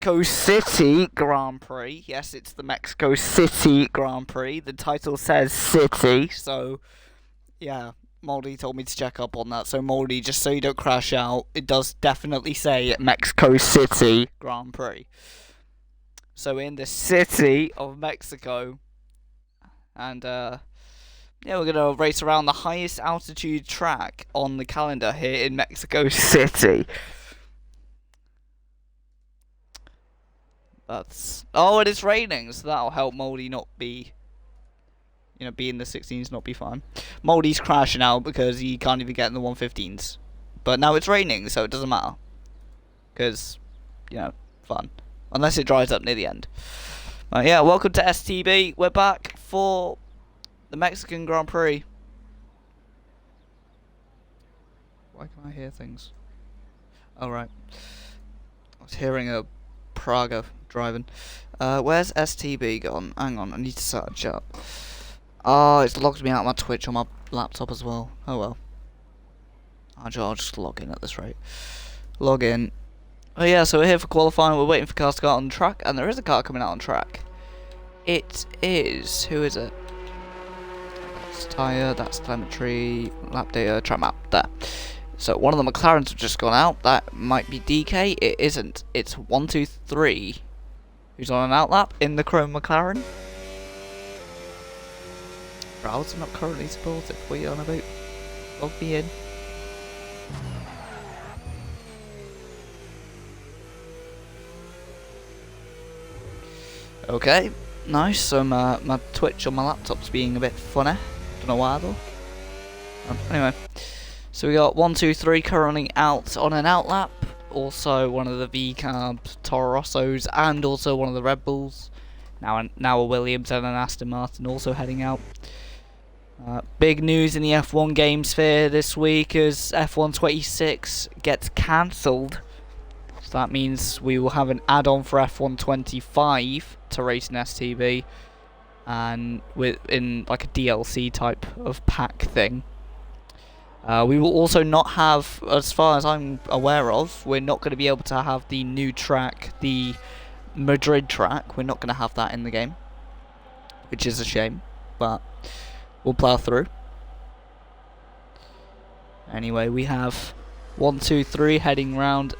Mexico City Grand Prix. Yes, it's the Mexico City Grand Prix. The title says City, so yeah, Moldy told me to check up on that. So Moldy, just so you don't crash out, it does definitely say Mexico City Grand Prix. So in the city of Mexico, and yeah, we're gonna race around the highest altitude track on the calendar here in Mexico City. Oh, it is raining, so that'll help Moldy not be, be in the 16s, not be fine. Moldy's crashing out because he can't even get in the 115s. But now it's raining, so it doesn't matter. Because, fun. Unless it dries up near the end. Yeah, welcome to STB. We're back for the Mexican Grand Prix. Why can I hear things? Oh, right. I was hearing a Praga driving. Where's STB gone? Hang on, I need to start a chat. Oh, it's logged me out of my Twitch on my laptop as well. Oh well. I'll just log in at this rate. Log in. Oh yeah, so we're here for qualifying. We're waiting for cars to go out on track, and there is a car coming out on track. It is... who is it? That's tyre, that's telemetry, lap data, track map. There. So one of the McLarens have just gone out. That might be DK. It isn't. It's 123. Who's on an outlap in the chrome McLaren? Browser not currently supported. What are you on about? Log me in. Okay, nice. So my Twitch on my laptop's being a bit funny. Don't know why though. Anyway, so we got 123 currently out on an outlap. Also one of the V-Carb Toro Rossos and also one of the Red Bulls. Now a Williams and an Aston Martin also heading out. Big news in the F1 game sphere this week as F1 26 gets cancelled. So that means we will have an add-on for F1 25 to race in STB, and in like a DLC type of pack thing. We will also not have, as far as I'm aware of, we're not going to be able to have the new track, the Madrid track. We're not going to have that in the game, which is a shame, but we'll plow through. Anyway, we have 1, 2, 3 heading round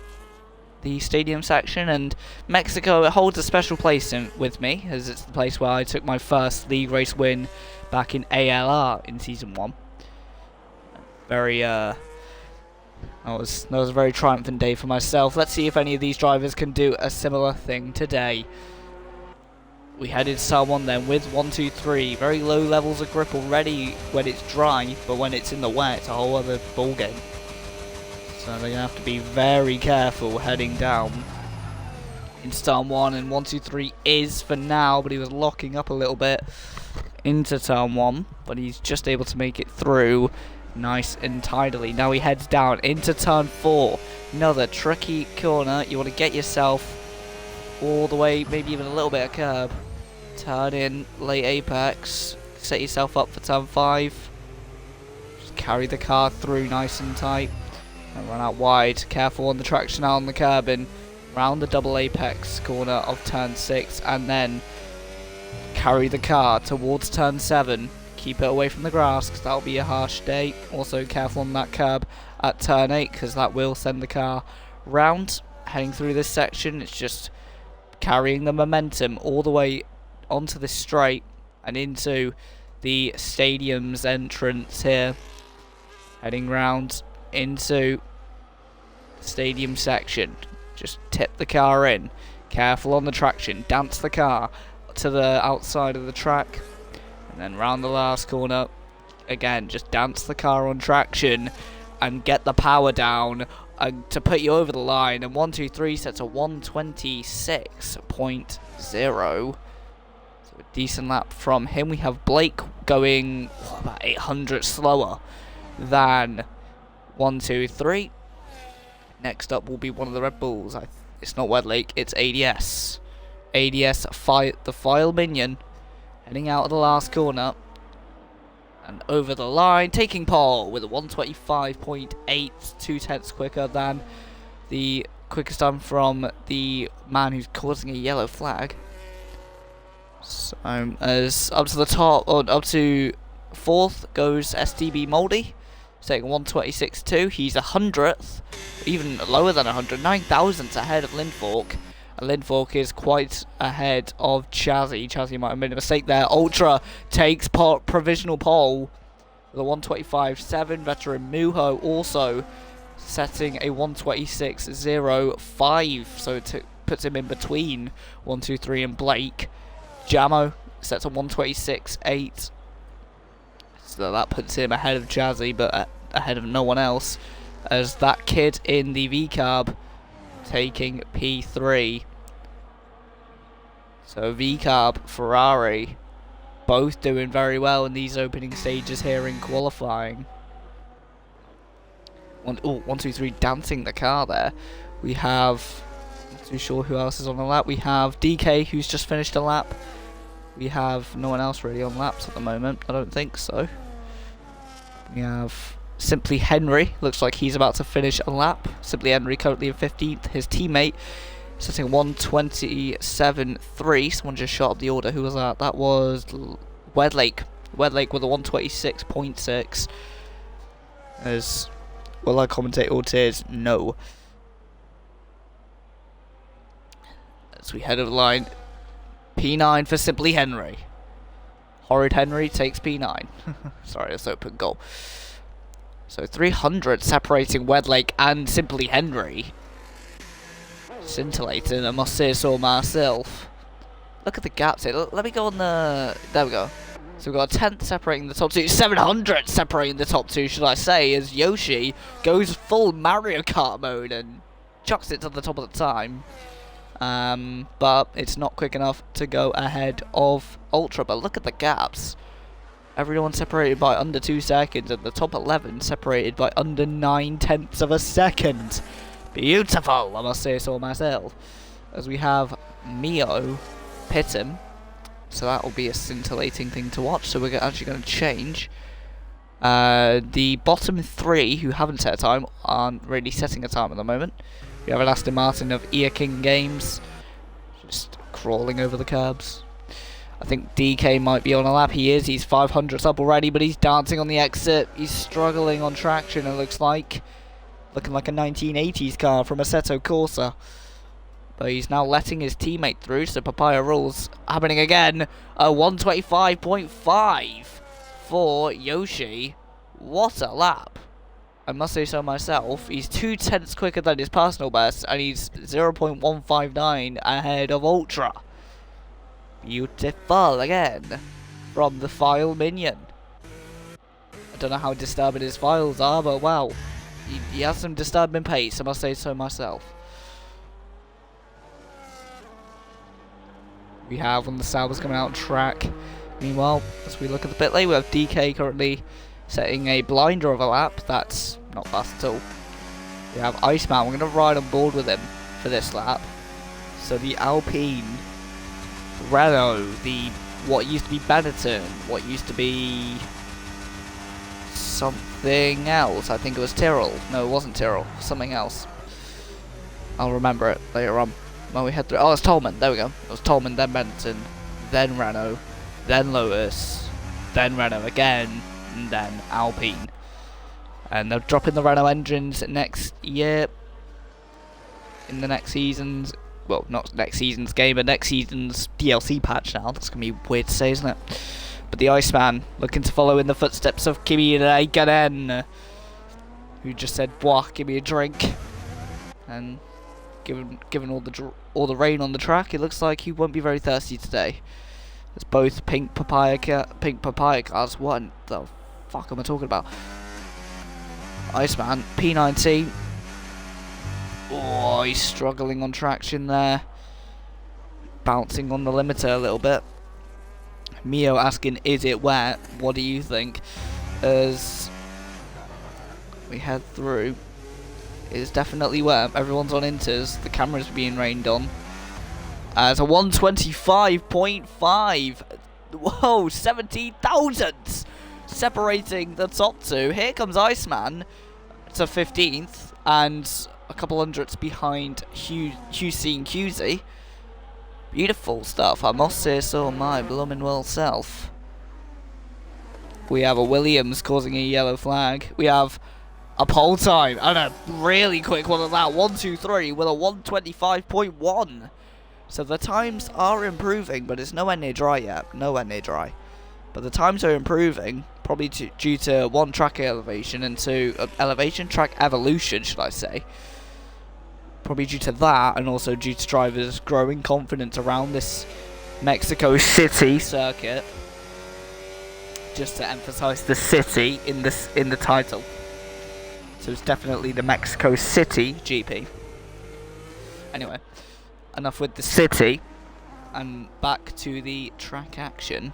the stadium section, and Mexico, it holds a special place with me, as it's the place where I took my first league race win back in ALR in season 1. Very that was a very triumphant day for myself. Let's see if any of these drivers can do a similar thing today. We headed to Star 1 then with 1, 2, 3. Very low levels of grip already when it's dry, but when it's in the wet, it's a whole other ball game. So they're going to have to be very careful heading down in Turn 1. And 1, 2, 3 is for now, but he was locking up a little bit into Turn 1. But he's just able to make it through nice and tidily. Now he heads down into Turn 4. Another tricky corner. You want to get yourself all the way, maybe even a little bit of curb. Turn in, late apex. Set yourself up for Turn 5. Just carry the car through nice and tight. And run out wide. Careful on the traction out on the curb and round the double apex corner of Turn 6, and then carry the car towards Turn 7. Keep it away from the grass because that'll be a harsh day. Also careful on that curb at Turn 8 because that will send the car round. Heading through this section, it's just carrying the momentum all the way onto this straight and into the stadium's entrance here. Heading round into the stadium section. Just tip the car in. Careful on the traction. Dance the car to the outside of the track. And then round the last corner. Again, just dance the car on traction and get the power down to put you over the line. And 1, 2, 3 sets a 126.0. So a decent lap from him. We have Blake going about 800 slower than 1, 2, 3. Next up will be one of the Red Bulls. It's not Wedlake, it's ADS. ADS, the File Minion, heading out of the last corner. And over the line, taking pole with a 125.8, 2 tenths quicker than the quickest time from the man who's causing a yellow flag. So as up to the top, or up to 4th goes STB Moldy, taking 126.2. He's 100th, even lower than 100, 9,000 ahead of Lindfork. And Lindfork is quite ahead of Chazzy. Chazzy might have made a mistake there. Ultra takes provisional pole with a 125.7. Veteran Muho also setting a 126.05. So it puts him in between 123 and Blake. Jamo sets a 126.8. So that puts him ahead of Jazzy, but ahead of no one else, as that kid in the V-Cab taking P3. So V-Cab, Ferrari, both doing very well in these opening stages here in qualifying. 1, 2, 3 dancing the car there. We have, not too sure who else is on the lap. We have DK, who's just finished a lap. We have no one else really on laps at the moment, I don't think so. We have Simply Henry, looks like he's about to finish a lap. Simply Henry currently in 15th. His teammate setting 127.3. Someone just shot up the order. Who was that? That was Wedlake. Wedlake with a 126.6. As will I commentate all tiers? No. As we head over the line, P9 for Simply Henry. Horrid Henry takes P9. Sorry, that's open goal. So 300 separating Wedlake and Simply Henry. Scintillating, I must say so myself. Look at the gaps here. Let me go on the... There we go. So we've got a 10th separating the top two. 700 separating the top two, should I say, as Yoshi goes full Mario Kart mode and chucks it to the top of the time. But it's not quick enough to go ahead of Ultra. But look at the gaps. Everyone separated by under 2 seconds, and the top 11 separated by under 9/10 of a second. Beautiful, I must say so myself. As we have Mio pit him, so that will be a scintillating thing to watch. So we're actually going to change. The bottom 3 who haven't set a time aren't really setting a time at the moment. We have an Aston Martin of Ear King Games, just crawling over the curbs. I think DK might be on a lap. He is. He's 500s up already, but he's dancing on the exit. He's struggling on traction, it looks like. Looking like a 1980s car from Assetto Corsa. But he's now letting his teammate through, so Papaya rules happening again. A 125.5 for Yoshi. What a lap. I must say so myself. He's 2/10 quicker than his personal best, and he's 0.159 ahead of Ultra. Beautiful again from the file minion. I don't know how disturbing his files are, but wow, he has some disturbing pace, I must say so myself. We have one of the Saubers coming out on track. Meanwhile, as we look at the pit lane, we have DK currently setting a blinder of a lap. That's not fast at all. We have Iceman. We're going to ride on board with him for this lap. So the Alpine Renault, the what used to be Benetton, what used to be something else. I think it was Tyrrell. No, it wasn't Tyrrell. Something else. I'll remember it later on when we head through. Oh, it's Tolman. There we go. It was Tolman, then Benetton, then Renault, then Lotus, then Renault again, and then Alpine. And they're dropping the Renault engines next year. In the next season's, well, not next season's game, but next season's DLC patch now. That's going to be weird to say, isn't it? But the Iceman looking to follow in the footsteps of Kimi Räikkönen, who just said, "Boah, give me a drink." And given all the rain on the track, it looks like he won't be very thirsty today. There's both pink papaya cars. What the fuck am I talking about? Iceman, P19. Oh, he's struggling on traction there. Bouncing on the limiter a little bit. Mio asking, is it wet? What do you think? As we head through, it's definitely wet. Everyone's on inters. The camera's being rained on. As a 125.5. Whoa, 17,000 separating the top two. Here comes Iceman to 15th, and a couple hundredths behind Hussein Cusey. Beautiful stuff, I must say so, my blooming well self. We have a Williams causing a yellow flag. We have a pole time, and a really quick one of that. 1-2-3 with a 1:25.1. So the times are improving, but it's nowhere near dry yet. Nowhere near dry. But the times are improving, probably due to 1, track elevation, and 2, track evolution, should I say. Probably due to that, and also due to drivers' growing confidence around this Mexico City circuit. Just to emphasize the city in the title. So it's definitely the Mexico City GP. Anyway, enough with the city, and back to the track action.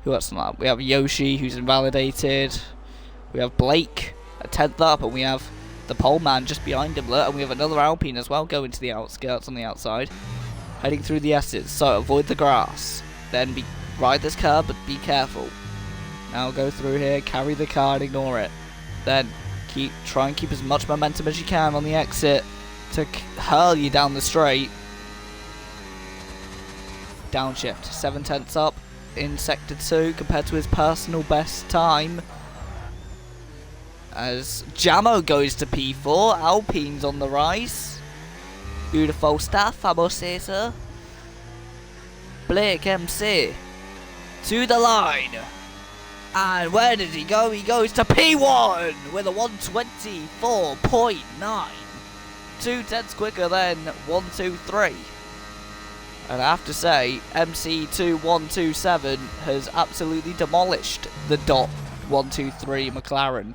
Who else on that? We have Yoshi, who's invalidated. We have Blake, a 10th up, and we have the pole man just behind him. And we have another Alpine as well going to the outskirts on the outside, heading through the S's. So avoid the grass. Then ride this curb, but be careful. Now go through here, carry the car and ignore it. Then try and keep as much momentum as you can on the exit to hurl you down the straight. Downshift, 7/10 up in sector 2 compared to his personal best time. As Jamo goes to P4, Alpine's on the rise. Beautiful stuff, I must say so. Blake MC to the line. And where did he go? He goes to P1 with a 1:24.9. 2/10 quicker than 1-2-3. And I have to say, MC2127 has absolutely demolished the .123 McLaren.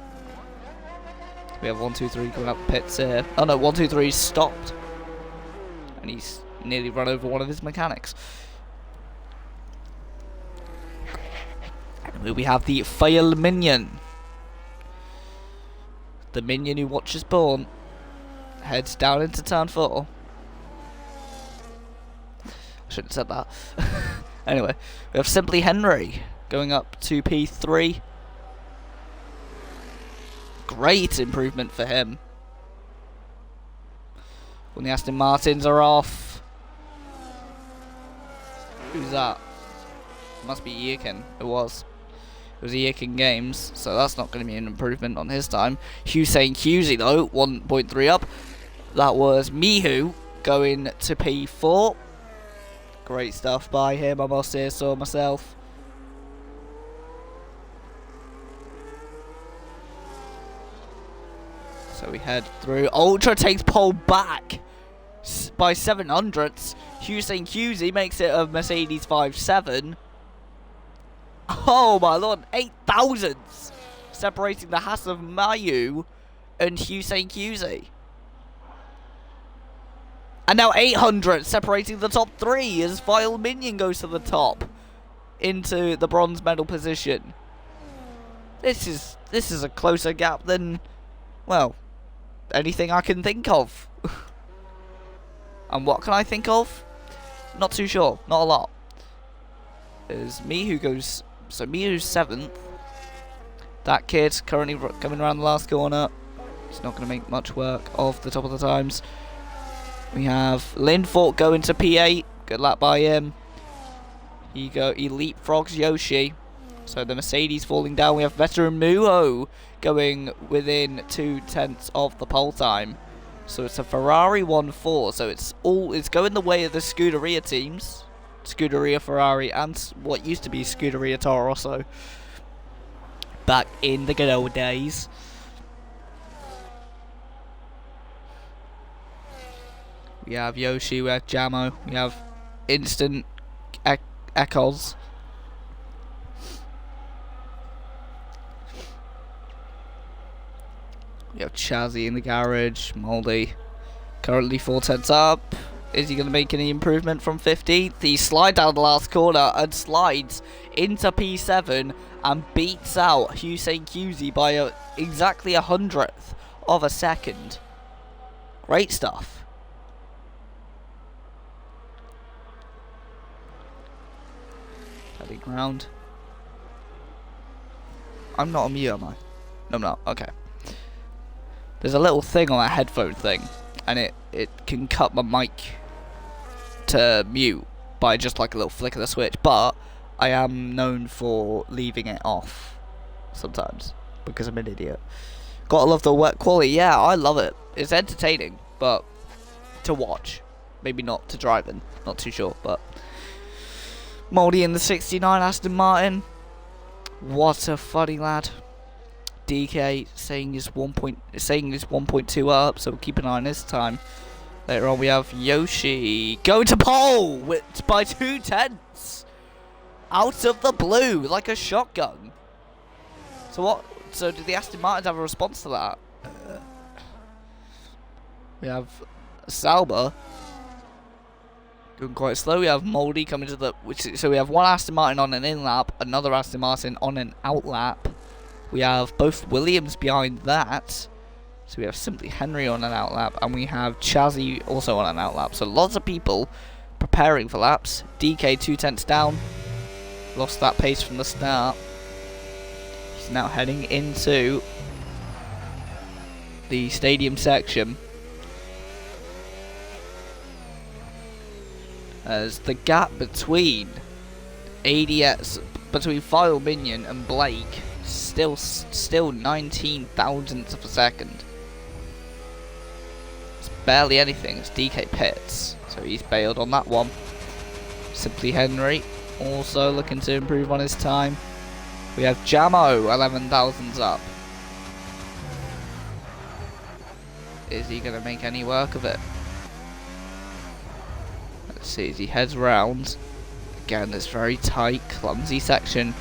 We have 1-2-3 coming up pits here. Oh no, 1-2-3 stopped. And he's nearly run over one of his mechanics. We have the fail minion. The minion who watches porn. Heads down into turn 4. I shouldn't have said that. Anyway, we have Simply Henry going up to P3. Great improvement for him. When the Aston Martins are off. Who's that? It must be Yeakin. It was a Yeakin Games, so that's not going to be an improvement on his time. Hussein Cusey though, 1.3 up. That was Mihu going to P4. Great stuff by him, I must say so myself. So we head through. Ultra takes pole back by 700ths. Hussein Cusey makes it a Mercedes 5.7. Oh my lord, 8 thousandths separating the Haas of Mayu and Hussein Cusey. And now 800 separating the top 3 as Vile Minion goes to the top into the bronze medal position. This is a closer gap than, well, anything I can think of. And what can I think of? Not too sure, not a lot. There's Mihu goes, so Mihu's 7th. That kid currently coming around the last corner. He's not going to make much work of the top of the times. We have Lindfort going to P8. Good luck by him. He leapfrogs Yoshi. So the Mercedes falling down. We have veteran Muho going within 2/10 of the pole time. So it's a Ferrari 1-4. So it's going the way of the Scuderia teams. Scuderia Ferrari and what used to be Scuderia Toro Rosso. Back in the good old days. We have Yoshi, we have Jamo, we have Instant Echoes. We have Chazzy in the garage, Moldy. Currently 4/10 up. Is he going to make any improvement from 15th? He slides down the last corner and slides into P7 and beats out Hussein Cusey by exactly 100th of a second. Great stuff. Heading round. I'm not on mute, am I? No, I'm not. Okay. there's a little thing on that headphone thing, and it can cut my mic to mute by just like a little flick of the switch, but I am known for leaving it off sometimes because I'm an idiot. Gotta love the work quality. Yeah, I love it. It's entertaining, but to watch, maybe not to drive in. Not too sure, but Moldy in the 69 Aston Martin. What a funny lad. DK saying he's 1.2 up, so keep an eye on his time. Later on we have Yoshi go to pole by 2/10 out of the blue like a shotgun. So what? So did the Aston Martins have a response to that? We have Sauber doing quite slow. We have Moldy coming to the so we have one Aston Martin on an in lap, another Aston Martin on an out lap. We have both Williams behind that. So we have Simply Henry on an out lap, and we have Chazzy also on an out lap. So lots of people preparing for laps. DK 2/10 down. Lost that pace from the start. He's now heading into the stadium section. As the gap between ADS, between File Minion and Blake, still 19 thousandths of a second. It's barely anything. It's DK Pitts, so he's bailed on that one. Simply Henry also looking to improve on his time. We have Jamo 11 thousandths up. Is he going to make any work of it? Let's see as he heads round. Again, this very tight, clumsy section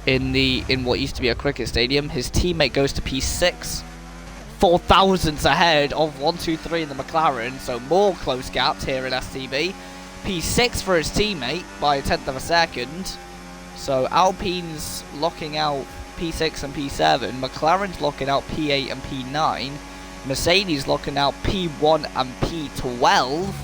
in what used to be a cricket stadium. His teammate goes to P6, 4 thousandths ahead of 1, 2, 3 in the McLaren, so more close gaps here in STB. P6 for his teammate by a 1/10 of a second. So Alpine's locking out P6 and P7, McLaren's locking out P8 and P9, Mercedes locking out P1 and P12.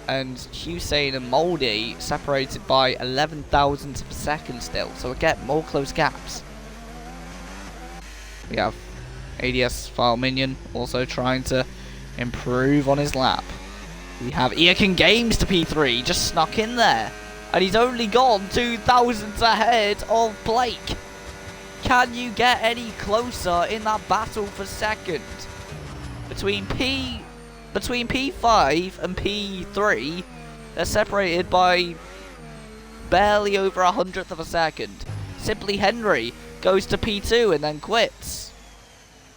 And Hussein and Moldy separated by 11 thousandths of a second still. So again, more close gaps. We have ADS File Minion also trying to improve on his lap. We have Eakin Games to P3, just snuck in there. And he's only gone 2 thousandths ahead of Blake. Can you get any closer in that battle for second? Between P5 and P3, they're separated by barely over 100th of a second. Simply Henry goes to P2 and then quits.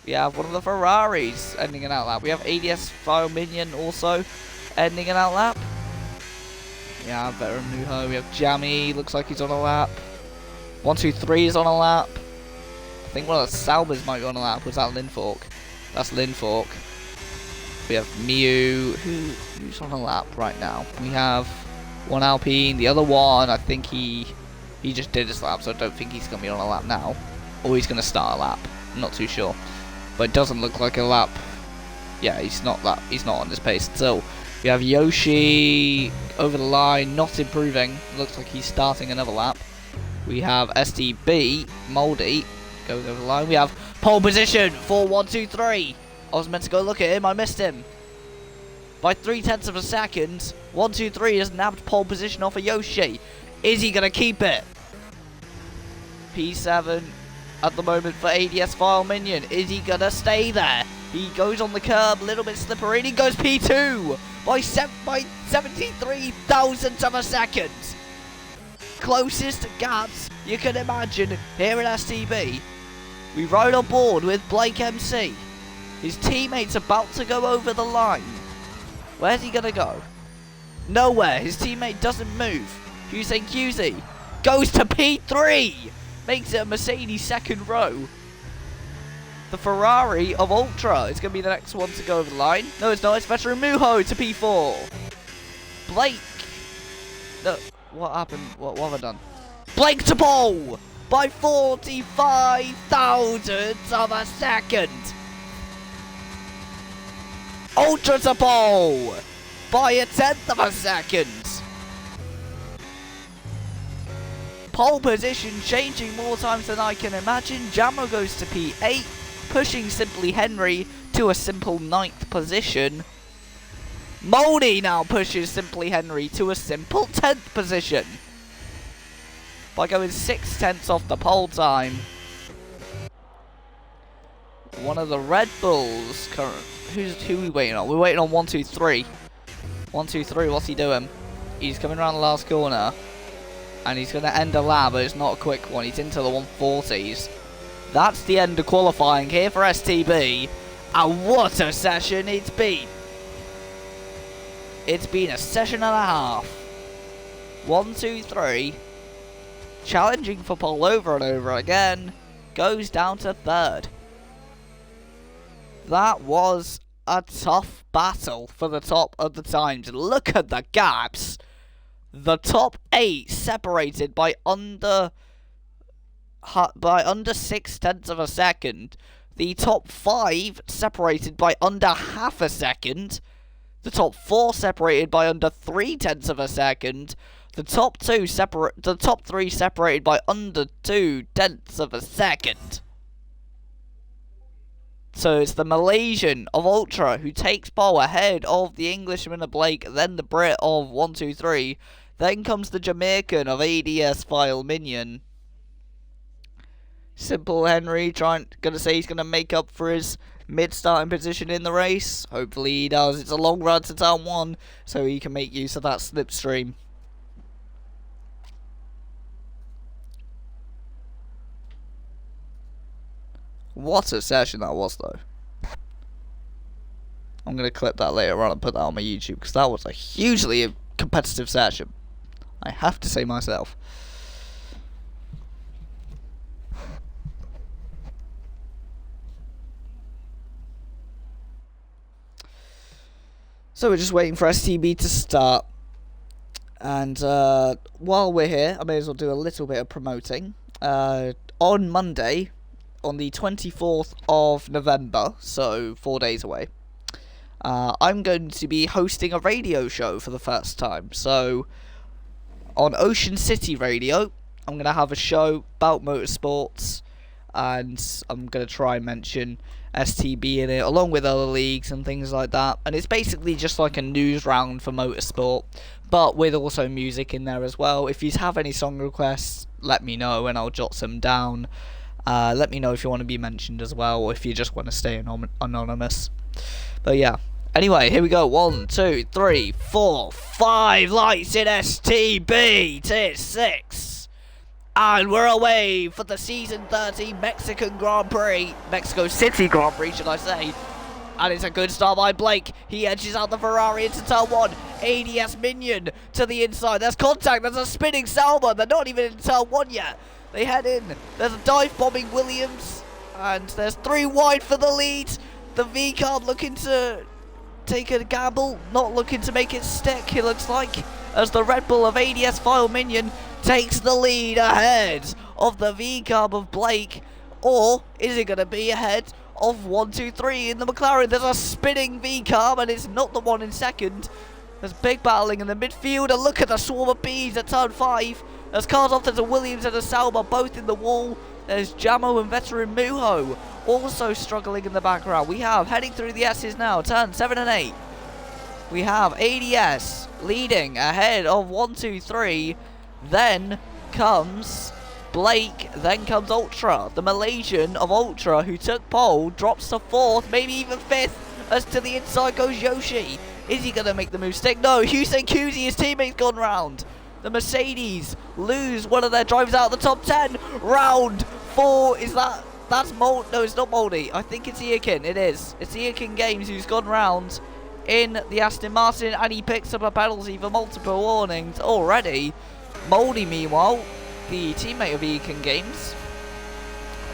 We have one of the Ferraris ending an out lap. We have ADS File Minion also ending an out lap. We have Veteran Nuho. We have Jammy, looks like he's on a lap. 1, 2, 3 is on a lap. I think one of the Salbers might be on a lap. Was that Linfork? That's Linfork. We have Miu, who's on a lap right now. We have one Alpine, the other one, I think he just did his lap, so I don't think he's going to be on a lap now. Or he's going to start a lap, I'm not too sure. But it doesn't look like a lap. Yeah, he's not on this pace still. We have Yoshi over the line, not improving. Looks like he's starting another lap. We have STB, Moldy, going over the line. We have pole position for 1, 2, 3. I was meant to go look at him, I missed him. By 3/10 of a second, 1, 2, 3 has nabbed pole position off of Yoshi. Is he going to keep it? P7 at the moment for ADS File Minion. Is he going to stay there? He goes on the curb, a little bit slippery, and he goes P2 by 73 thousandths of a second. Closest gaps you can imagine here in STB. We ride on board with Blake MC. His teammate's about to go over the line. Where's he gonna go? Nowhere. His teammate doesn't move. Hussein QZ goes to P3. Makes it a Mercedes second row. The Ferrari of Ultra is going to be the next one to go over the line. No, it's not. It's Veteran Muho to P4. Blake. No, what happened? What have I done? Blake to pole by 45 thousandths of a second. Ultra to pole by a 1/10 of a second. Pole position changing more times than I can imagine. Jamo goes to P8. pushing Simply Henry to a simple 9th position. Moldy now pushes Simply Henry to a simple 10th position by going 6/10 off the pole time. One of the Red Bulls who are we waiting on? We're waiting on 123. 123, what's he doing? He's coming around the last corner and he's going to end a lap, but it's not a quick one. He's into the 140s. That's the end of qualifying here for STB, and what a session it's been. It's been a session and a half. 1, 2, 3, challenging for pole over and over again, goes down to 3rd. That was a tough battle for the top of the times. Look at the gaps. The top 8 separated by under 6/10 of a second. The top 5 separated by under half a second. The top 4 separated by under 3/10 of a second. The top 3 separated by under 2/10 of a second. So it's the Malaysian of Ultra who takes pole ahead of the Englishman of Blake, then the Brit of 123. Then comes the Jamaican of ADS File Minion. Simple Henry gonna say he's gonna make up for his mid-starting position in the race. Hopefully he does. It's a long run to turn 1, so he can make use of that slipstream. What a session that was, though. I'm going to clip that later on and put that on my YouTube, because that was a hugely competitive session. I have to say myself. So we're just waiting for STB to start. And while we're here, I may as well do a little bit of promoting. On Monday, on the 24th of November, so 4 days away, I'm going to be hosting a radio show for the first time. So, on Ocean City Radio, I'm going to have a show about motorsports, and I'm going to try and mention STB in it, along with other leagues and things like that. And it's basically just like a news round for motorsport, but with also music in there as well. If you have any song requests, let me know and I'll jot some down. Let me know if you want to be mentioned as well, or if you just want to stay anonymous. But yeah. Anyway, here we go. 1, 2, 3, 4, 5 lights in STB. Tier 6. And we're away for the Season 30 Mexican Grand Prix. Mexico City Grand Prix, should I say. And it's a good start by Blake. He edges out the Ferrari into turn 1. ADS Minion to the inside. There's contact. There's a spinning Sauber. They're not even in turn 1 yet. They head in. There's a dive-bombing Williams. And there's 3 wide for the lead. The V-Carb looking to take a gamble. Not looking to make it stick, it looks like. As the Red Bull of ADS File Minion takes the lead ahead of the V-Carb of Blake. Or is it going to be ahead of 123 in the McLaren? There's a spinning V-Carb and it's not the one in second. There's big battling in the midfield. And look at the swarm of bees at turn 5. There's cars off, there's a Williams and a Sauber, both in the wall. There's Jamo and veteran Muho also struggling in the background. We have, heading through the S's now, turn 7 and 8. We have ADS leading ahead of 123. Then comes Blake, then comes Ultra. The Malaysian of Ultra who took pole drops to 4th, maybe even 5th. As to the inside goes Yoshi. Is he going to make the move stick? No, Hussein Kuzi, his teammate's gone round. The Mercedes lose one of their drivers out of the top 10. Round 4, is that's Mold? No, it's not Moldy. I think it's Iakin. It is. It's Iakin Games who's gone round in the Aston Martin, and he picks up a penalty for multiple warnings already. Moldy, meanwhile, the teammate of Iakin Games,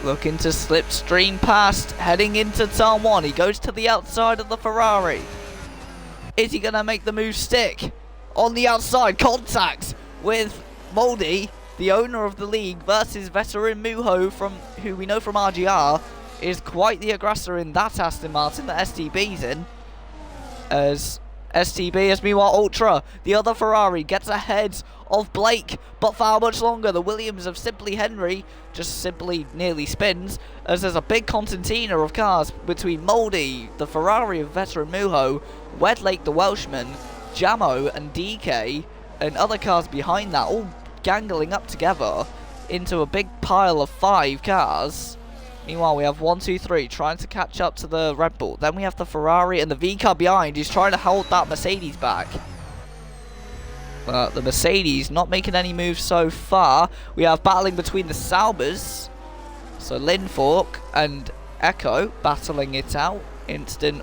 looking to slipstream past, heading into turn 1. He goes to the outside of the Ferrari. Is he going to make the move stick? On the outside, contact with Moldy, the owner of the league, versus veteran Muho, who we know from RGR is quite the aggressor in that Aston Martin that STB's in. As STB as meanwhile Ultra, the other Ferrari, gets ahead of Blake, but for how much longer? The Williams of Simply Henry just simply nearly spins, as there's a big concertina of cars between Moldy, the Ferrari of Veteran Mujo, Wedlake the Welshman, Jamo and DK, and other cars behind that, all gangling up together into a big pile of 5 cars. Meanwhile, we have 1, 2, 3 trying to catch up to the Red Bull. Then we have the Ferrari and the V car behind who's trying to hold that Mercedes back. But the Mercedes not making any moves so far. We have battling between the Saubers. So Linfork and Echo battling it out. Instant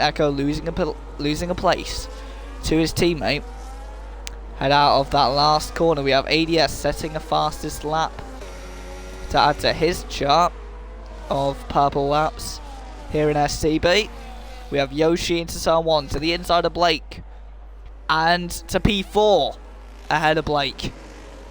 Echo losing a place to his teammate. Head out of that last corner. We have ADS setting a fastest lap to add to his chart of purple laps here in STB. We have Yoshi into turn 1 to the inside of Blake and to P4 ahead of Blake.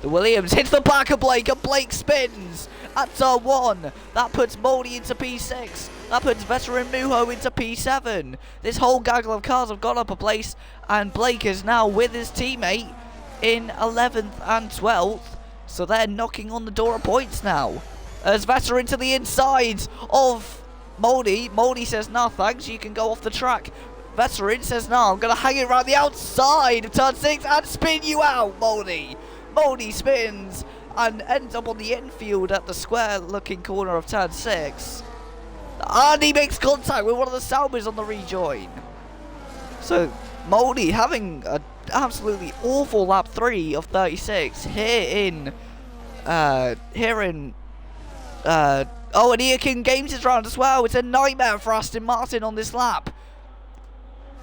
The Williams hits the back of Blake and Blake spins at turn 1. That puts Moldy into P6. That puts Veteran Mujo into P7. This whole gaggle of cars have gone up a place, and Blake is now with his teammate in 11th and 12th. So they're knocking on the door of points now. As Veteran to the inside of Moldy. Moldy says, "No thanks, you can go off the track." Veteran says, "No, I'm going to hang it around the outside of turn 6 and spin you out, Moldy." Moldy spins and ends up on the infield at the square looking corner of turn 6. And he makes contact with one of the Saubers on the rejoin. So Moldy having an absolutely awful lap 3 of 36 oh, and Eakin Games is round as well. It's a nightmare for Aston Martin on this lap.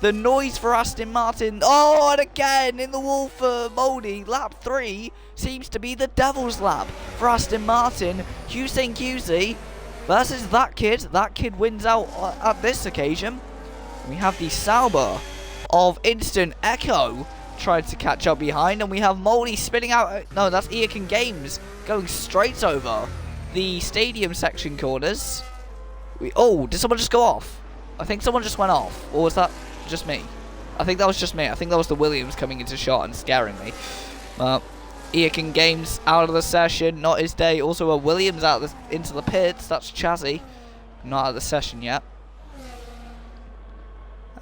The noise for Aston Martin. Oh, and again in the wall for Moldy. Lap 3 seems to be the devil's lap for Aston Martin. Hussein QZ versus that kid. That kid wins out at this occasion. We have the Sauber of Instant Echo trying to catch up behind, and we have Moldy spinning out. No, that's Eakin Games going straight over the stadium section corners. Oh, did someone just go off? I think someone just went off. Or was that just me? I think that was just me. I think that was the Williams coming into shot and scaring me. Eakin Games out of the session, not his day. Also a Williams out into the pits. That's Chazzy, not out of the session yet.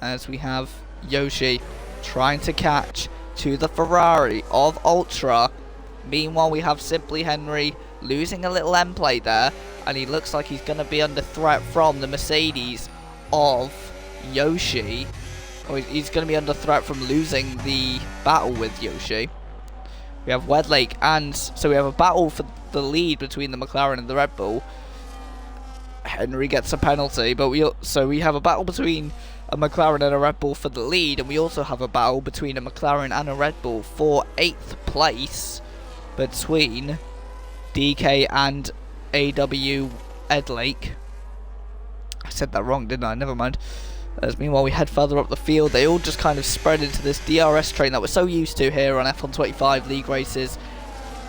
As we have Yoshi trying to catch to the Ferrari of Ultra. Meanwhile, we have Simply Henry losing a little end plate there, and he looks like he's going to be under threat from the Mercedes of Yoshi. Or he's going to be under threat from losing the battle with Yoshi. We have Wedlake, and so we have a battle for the lead between the McLaren and the Red Bull. Henry gets a penalty, but we have a battle between a McLaren and a Red Bull for the lead, and we also have a battle between a McLaren and a Red Bull for 8th place between DK and AW Edlake. I said that wrong, didn't I? Never mind. As meanwhile we head further up the field, they all just kind of spread into this DRS train that we're so used to here on F125 league races.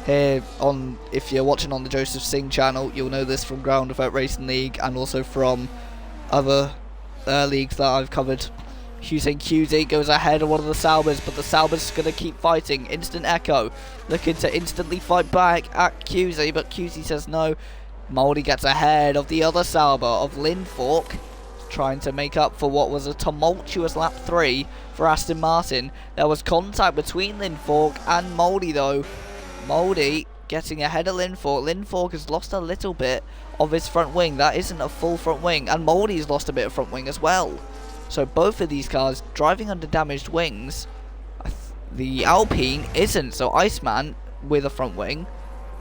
Here on, if you're watching on the Joseph Singh channel, you'll know this from Ground Effect Racing League and also from other leagues that I've covered. Hussein QZ goes ahead of one of the Saubers, but the Saubers going to keep fighting. Instant Echo looking to instantly fight back at QZ, but QZ says no. Moldy gets ahead of the other Sauber of Linfork, trying to make up for what was a tumultuous lap 3 for Aston Martin. There was contact between Linfork and Moldy though. Moldy getting ahead of Linfork. Linfork has lost a little bit of his front wing. That isn't a full front wing, and Moldy's lost a bit of front wing as well. So both of these cars driving under damaged wings. The Alpine isn't, so Iceman with a front wing,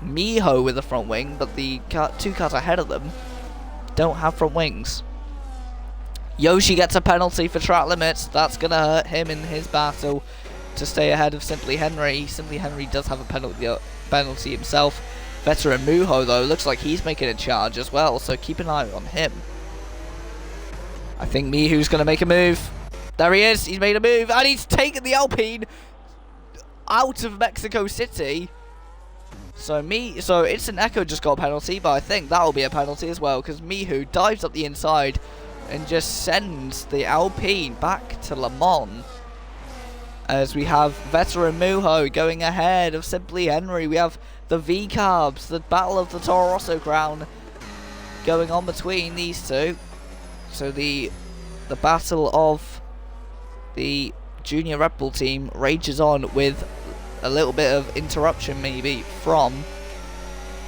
Miho with a front wing, but the two cars ahead of them don't have front wings. Yoshi gets a penalty for track limits. That's going to hurt him in his battle to stay ahead of Simply Henry. Simply Henry does have a penalty himself. Veteran Mujo though looks like he's making a charge as well, so keep an eye on him. I think Mihu's going to make a move. There he is. He's made a move. And he's taken the Alpine out of Mexico City. So Instant Echo just got a penalty. But I think that will be a penalty as well. Because Mihu dives up the inside and just sends the Alpine back to Le Mans. As we have veteran Mujo going ahead of Simply Henry. We have the V-Carbs, the battle of the Toro Rosso crown going on between these two. So the battle of the junior Red Bull team rages on with a little bit of interruption maybe from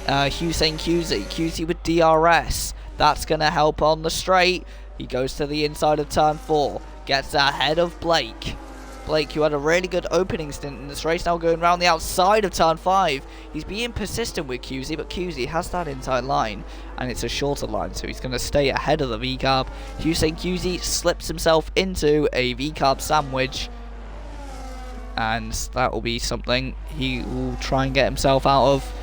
Hussein QZ with DRS. That's going to help on the straight. He goes to the inside of turn 4, gets ahead of Blake. Blake, who had a really good opening stint in this race, now going around the outside of turn 5. He's being persistent with QZ, but QZ has that inside line, and it's a shorter line, so he's going to stay ahead of the V-Carb. Hussein QZ slips himself into a V-Carb sandwich, and that will be something he will try and get himself out of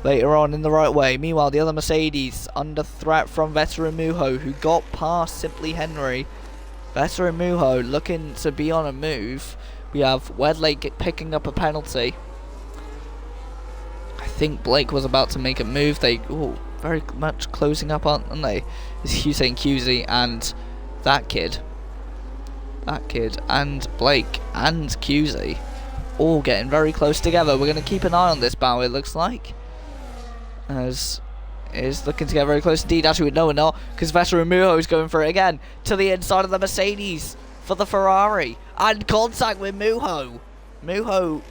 later on in the right way. Meanwhile, the other Mercedes under threat from veteran Mujo, who got past Simply Henry. Veteran Mujo looking to be on a move. We have Wedlake picking up a penalty. I think Blake was about to make a move. They very much closing up, aren't they? It's Hussein QZ and that kid. That kid and Blake and QZ all getting very close together. We're going to keep an eye on this battle, it looks like, as is looking to get very close indeed. Actually, no, we're not, because veteran Mujo is going for it again to the inside of the Mercedes for the Ferrari, and contact with Mujo. Mujo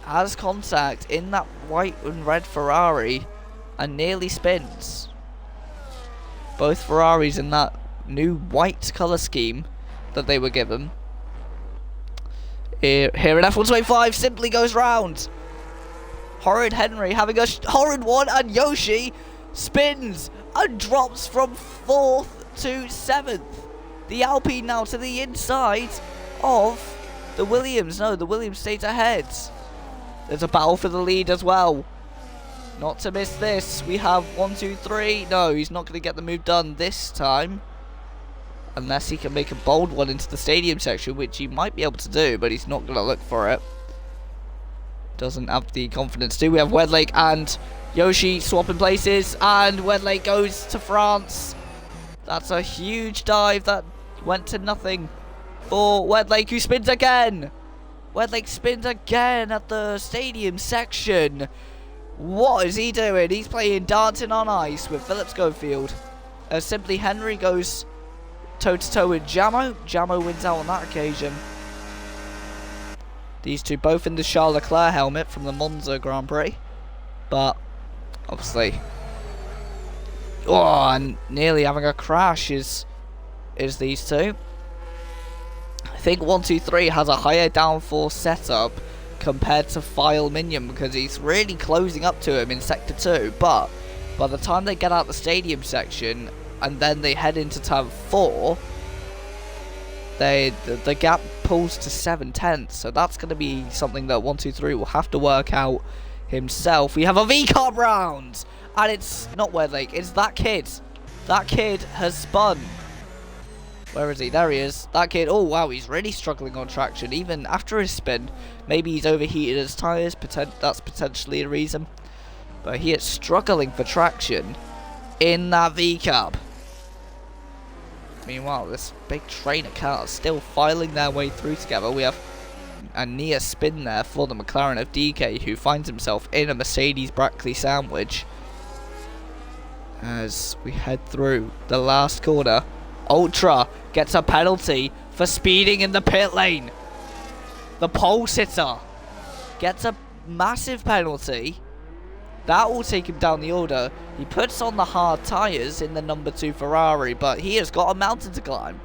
has contact in that white and red Ferrari and nearly spins. Both Ferraris in that new white colour scheme that they were given. Here in F125 simply goes round. Horrid Henry having a horrid one, and Yoshi spins and drops from 4th to 7th. The Alpine now to the inside of the Williams. No, the Williams stays ahead. There's a battle for the lead as well. Not to miss this. We have 1, 2, 3. No, he's not going to get the move done this time, unless he can make a bold one into the stadium section, which he might be able to do, but he's not going to look for it. Doesn't have the confidence to. We have Wedlake and Yoshi swapping places, and Wedlake goes to France. That's a huge dive that went to nothing for Wedlake, who spins again. Wedlake spins again at the stadium section. What is he doing? He's playing Dancing on Ice with Philip Schofield. Simply Henry goes toe-to-toe with Jamo. Jamo wins out on that occasion. These two both in the Charles Leclerc helmet from the Monza Grand Prix. But obviously, and nearly having a crash is these two. I think 1, 2, 3 has a higher downforce setup compared to File Minion, because he's really closing up to him in Sector 2. But by the time they get out the stadium section and then they head into turn 4, the gap pulls to 7/10, so that's going to be something that 1, 2, 3 will have to work out himself. We have a V-Carb round, and it's not Wedlake, it's that kid. That kid has spun. Where is he? There he is. That kid, oh wow, he's really struggling on traction, even after his spin. Maybe he's overheated his tyres, that's potentially a reason. But he is struggling for traction in that V-Carb. Meanwhile, this big train of cars still filing their way through together. We have a near spin there for the McLaren of DK, who finds himself in a Mercedes Brackley sandwich. As we head through the last corner, Ultra gets a penalty for speeding in the pit lane. The pole sitter gets a massive penalty. That will take him down the order. He puts on the hard tyres in the number 2 Ferrari, but he has got a mountain to climb.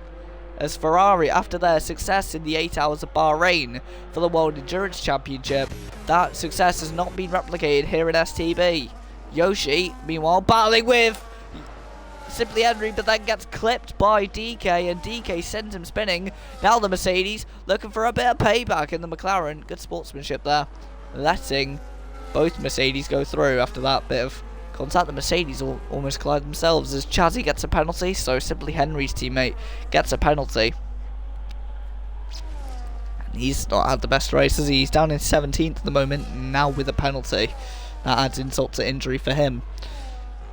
As Ferrari, after their success in the 8 Hours of Bahrain for the World Endurance Championship, that success has not been replicated here in STB. Yoshi, meanwhile, battling with Simply Henry, but then gets clipped by DK, and DK sends him spinning. Now the Mercedes looking for a bit of payback, in the McLaren, good sportsmanship there, letting both Mercedes go through after that bit of contact. The Mercedes almost collide themselves as Chazzy gets a penalty, so Simply Henry's teammate gets a penalty. And he's not had the best race, as he's down in 17th at the moment, now with a penalty. That adds insult to injury for him.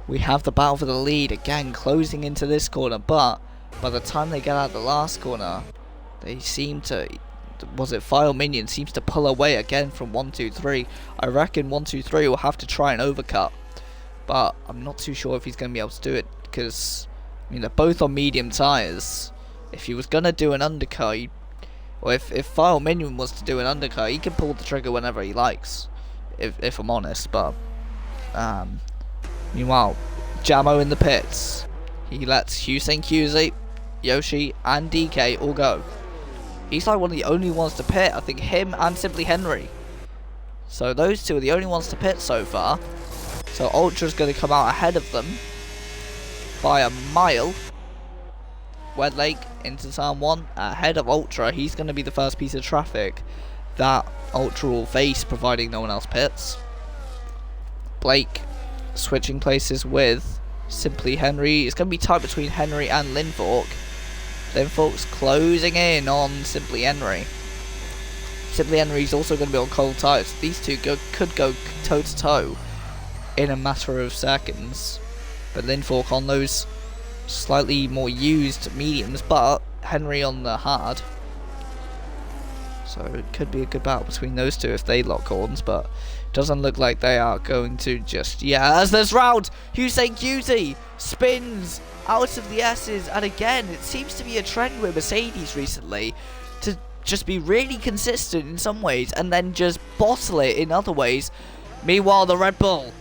We have the battle for the lead again, closing into this corner, but by the time they get out the last corner, they seem to, was it File Minion, seems to pull away again from 123. I reckon 123 will have to try and overcut, but I'm not too sure if he's going to be able to do it, because, I mean, they're both on medium tyres. If he was going to do an undercut, or if File Minion was to do an undercut, he can pull the trigger whenever he likes, if I'm honest. But meanwhile, Jamo in the pits, he lets Hussein QZ, Yoshi and DK all go. He's like one of the only ones to pit. I think him and Simply Henry. So those two are the only ones to pit so far. So Ultra's going to come out ahead of them by a mile. Wedlake into turn 1 ahead of Ultra. He's going to be the first piece of traffic that Ultra will face, providing no one else pits. Blake switching places with Simply Henry. It's going to be tight between Henry and Linfork. Linfork's closing in on Simply Henry. Simply Henry's also going to be on cold tyres. These two could go toe to toe in a matter of seconds. But Linfork on those slightly more used mediums, but Henry on the hard. So it could be a good battle between those two if they lock horns, but doesn't look like they are going to just yet. As this round, Hussein QT spins out of the S's, and again, it seems to be a trend with Mercedes recently to just be really consistent in some ways and then just bottle it in other ways. Meanwhile, the Red Bull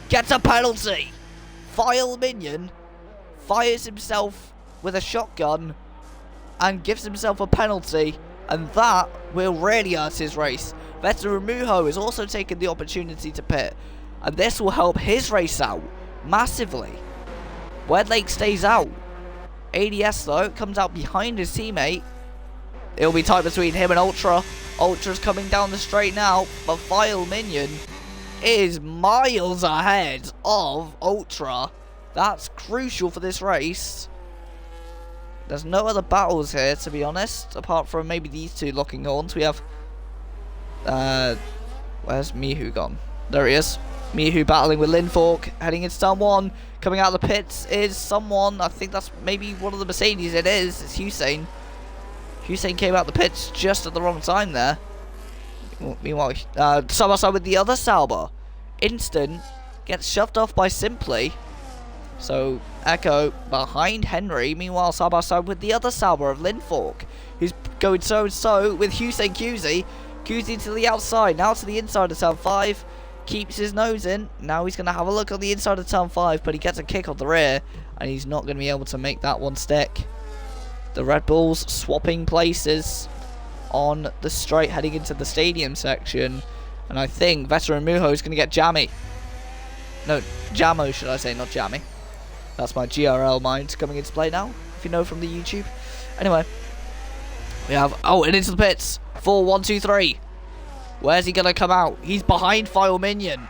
gets a penalty. File Minion fires himself with a shotgun and gives himself a penalty, and that will really hurt his race. Veteran Muho has also taken the opportunity to pit, and this will help his race out massively. Wedlake stays out. ADS though comes out behind his teammate. It'll be tight between him and Ultra. Ultra's coming down the straight now, but File Minion is miles ahead of Ultra. That's crucial for this race. There's no other battles here, to be honest, apart from maybe these two locking horns. We have where's Mihu gone? There he is. Mihu battling with Linfork, heading into turn 1. Coming out of the pits is someone, I think that's maybe one of the Mercedes. It is, it's Hussein. Hussein came out the pits just at the wrong time there. Meanwhile, side by side with the other Sauber. Instant gets shoved off by Simply. So, Echo behind Henry. Meanwhile, side by side with the other Sauber of Linfork, who's going so with Hussein QZ. QZ to the outside, now to the inside of turn 5. Keeps his nose in. Now he's going to have a look on the inside of turn 5, but he gets a kick off the rear, and he's not going to be able to make that one stick. The Red Bulls swapping places on the straight heading into the stadium section, and I think Veteran Muho is going to get Jammy. No, Jamo should I say, not Jammy. That's my GRL mind coming into play now, if you know from the YouTube. Anyway, we have, and into the pits. 4, 1, 2, 3. Where's he going to come out? He's behind File Minion.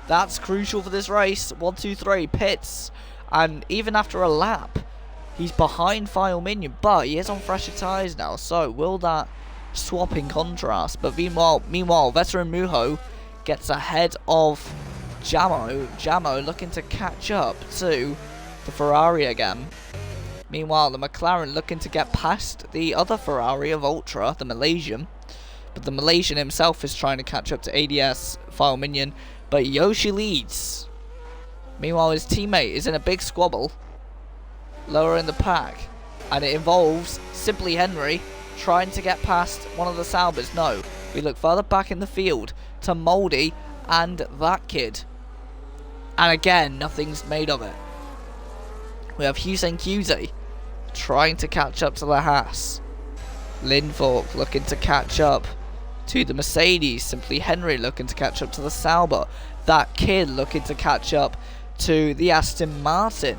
That's crucial for this race. 1, 2, 3, pits. And even after a lap, he's behind File Minion, but he is on fresher tyres now. So will that swap in contrast? But meanwhile, Veteran Muho gets ahead of Jamo. Jamo looking to catch up to the Ferrari again. Meanwhile, the McLaren looking to get past the other Ferrari of Ultra, the Malaysian. But the Malaysian himself is trying to catch up to ADS, File Minion. But Yoshi leads. Meanwhile, his teammate is in a big squabble lower in the pack. And it involves Simply Henry trying to get past one of the Saubers. No, we look further back in the field to Moldy and that kid. And again, nothing's made of it. We have Hussein QZ trying to catch up to the Haas. Linfork looking to catch up to the Mercedes. Simply Henry looking to catch up to the Sauber. That kid looking to catch up to the Aston Martin.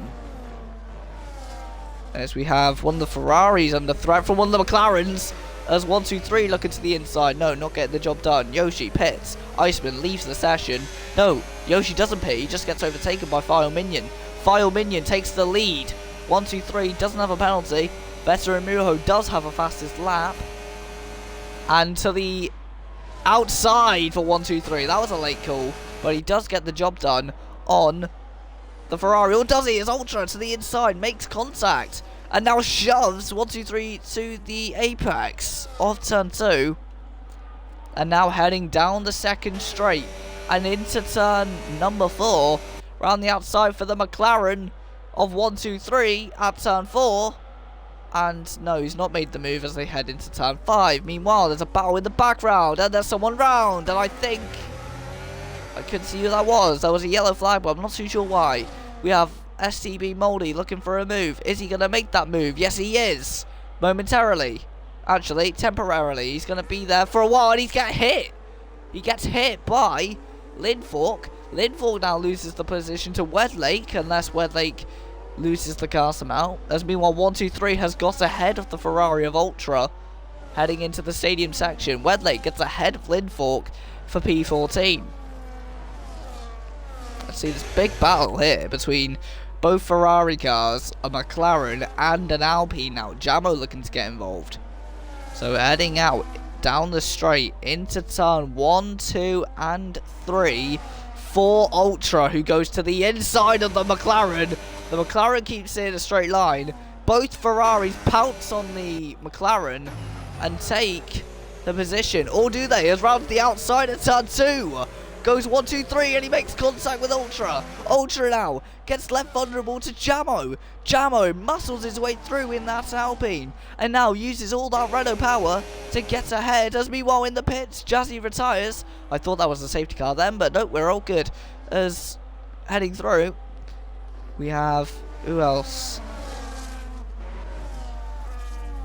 As we have one of the Ferraris under threat from one of the McLarens. As 1, 2, 3 looking to the inside. No, not getting the job done. Yoshi pits. Iceman leaves the session. No, Yoshi doesn't pit. He just gets overtaken by File Minion. File Minion takes the lead. 1, 2, 3 doesn't have a penalty. Veteran Muho does have a fastest lap. And to the outside for 1, 2, 3. That was a late call. But he does get the job done on the Ferrari. Or does he? It's Ultra to the inside. Makes contact. and now shoves 1, 2, 3 to the apex of turn 2. And now heading down the second straight and into turn number 4. Around the outside for the McLaren of 1, 2, 3 at turn 4. And no, he's not made the move as they head into turn 5. Meanwhile, there's a battle in the background and there's someone round. And I think I couldn't see who that was. There was a yellow flag, but I'm not too sure why. We have STB Moldy looking for a move. Is he going to make that move? Yes, he is. Momentarily. Actually, temporarily. He's going to be there for a while and he's getting hit. He gets hit by Lindfork. Lindfork now loses the position to Wedlake unless Wedlake loses the cast amount. As meanwhile, 1, 2, 3 has got ahead of the Ferrari of Ultra heading into the stadium section. Wedlake gets ahead of Lindfork for P14. Let's see this big battle here between both Ferrari cars, a McLaren and an Alpine now. Jamo looking to get involved. So heading out down the straight into turn 1, 2 and 3 for Ultra, who goes to the inside of the McLaren. The McLaren keeps it in a straight line. Both Ferraris pounce on the McLaren and take the position. Or do they? As round to the outside of turn 2. Goes 1, 2, 3 and he makes contact with Ultra. Ultra now gets left vulnerable to Jamo. Jamo muscles his way through in that Alpine and now uses all that Renault power to get ahead. As meanwhile in the pits, Jazzy retires. I thought that was a safety car then, but no, we're all good. As heading through, we have, who else?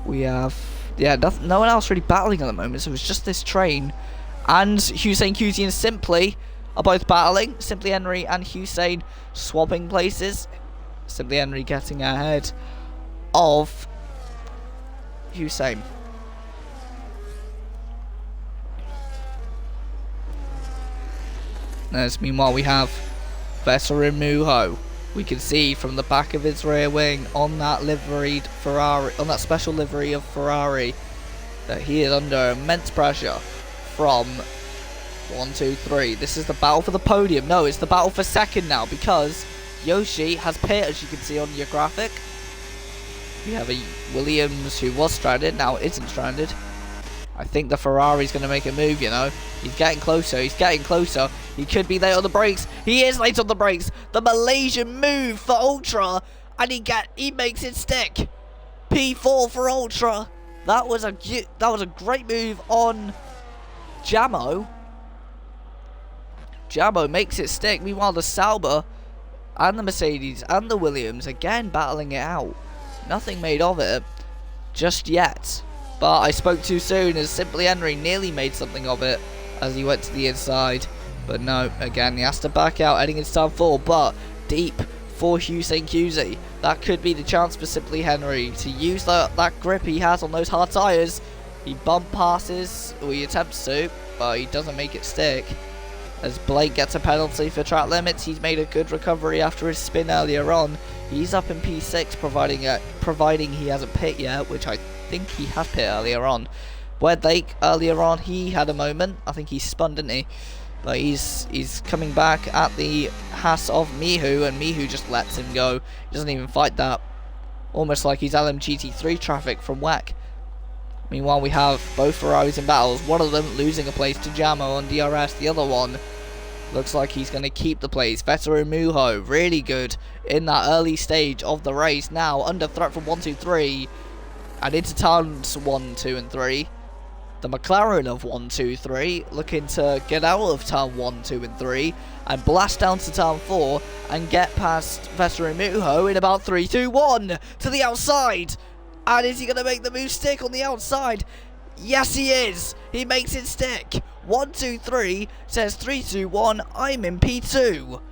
We have, yeah, no one else really battling at the moment, so it's just this train. And Hussein Cutie and Simply are both battling. Simply Henry and Hussein swapping places. Simply Henry getting ahead of Hussein. As meanwhile we have Veteran Muho. We can see from the back of his rear wing on that liveried Ferrari, on that special livery of Ferrari, that he is under immense pressure from 1, 2, 3. This is the battle for the podium. No, it's the battle for second now because Yoshi has pit, as you can see on your graphic. We have a Williams who was stranded, now isn't stranded. I think the Ferrari's going to make a move, you know. He's getting closer, he's getting closer. He could be late on the brakes. He is late on the brakes. The Malaysian move for Ultra, and he makes it stick. P4 for Ultra. That was a great move on Jamo. Jamo makes it stick. Meanwhile, the Sauber and the Mercedes and the Williams again battling it out. Nothing made of it just yet. But I spoke too soon as Simply Henry nearly made something of it as he went to the inside. But no, again, he has to back out heading into turn 4. But deep for Hussein Cusie. That could be the chance for Simply Henry to use that grip he has on those hard tyres. He bump passes, or he attempts to, but he doesn't make it stick. As Blake gets a penalty for track limits, he's made a good recovery after his spin earlier on. He's up in P6, providing he hasn't pit yet, which I think he has pit earlier on. Wedlake, earlier on, he had a moment. I think he spun, didn't he? But he's coming back at the Haas of Mihu, and Mihu just lets him go. He doesn't even fight that. Almost like he's LMGT3 traffic from WEC. Meanwhile, we have both Ferraris in battles. One of them losing a place to Jamo on DRS. The other one looks like he's going to keep the place. Veteran Muho, really good in that early stage of the race. Now under threat from 1, 2, 3. And into turns 1, 2 and 3. The McLaren of 1, 2, 3 looking to get out of turn 1, 2 and 3. And blast down to turn 4 and get past Veteran Muho in about 3, 2, 1. To the outside. And is he going to make the move stick on the outside? Yes, he is. He makes it stick. 1, 2, 3 says 3, 2, 1. I'm in P2.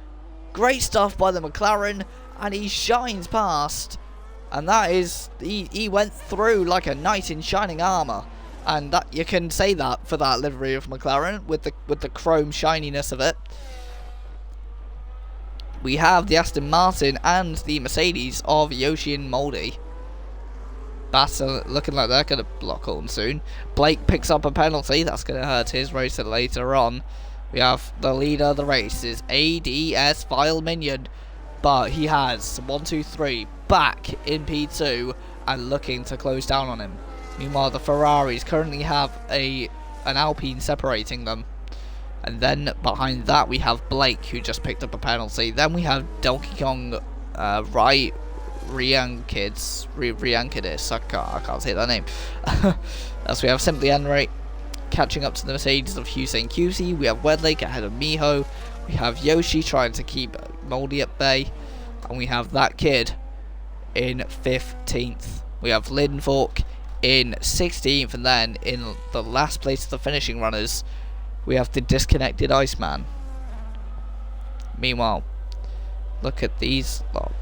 Great stuff by the McLaren. And he shines past. And that is, he went through like a knight in shining armor. And that you can say that for that livery of McLaren with the chrome shininess of it. We have the Aston Martin and the Mercedes of Yoshi and Moldy. That's looking like they're going to block on soon. Blake picks up a penalty. That's going to hurt his race later on. We have the leader of the race is ADS File Minion. But he has 1, 2, 3 back in P2. and looking to close down on him. Meanwhile, the Ferraris currently have an Alpine separating them. And then behind that we have Blake, who just picked up a penalty. Then we have Donkey Kong Riankidis. I can't say that name. As we have Simply Henry catching up to the Mercedes of Hussein QC. We have Wedlake ahead of Miho. We have Yoshi trying to keep Moldy at bay. And we have that kid in 15th. We have Lindenfork in 16th. And then in the last place of the finishing runners, we have the disconnected Iceman. Meanwhile, look at these lot.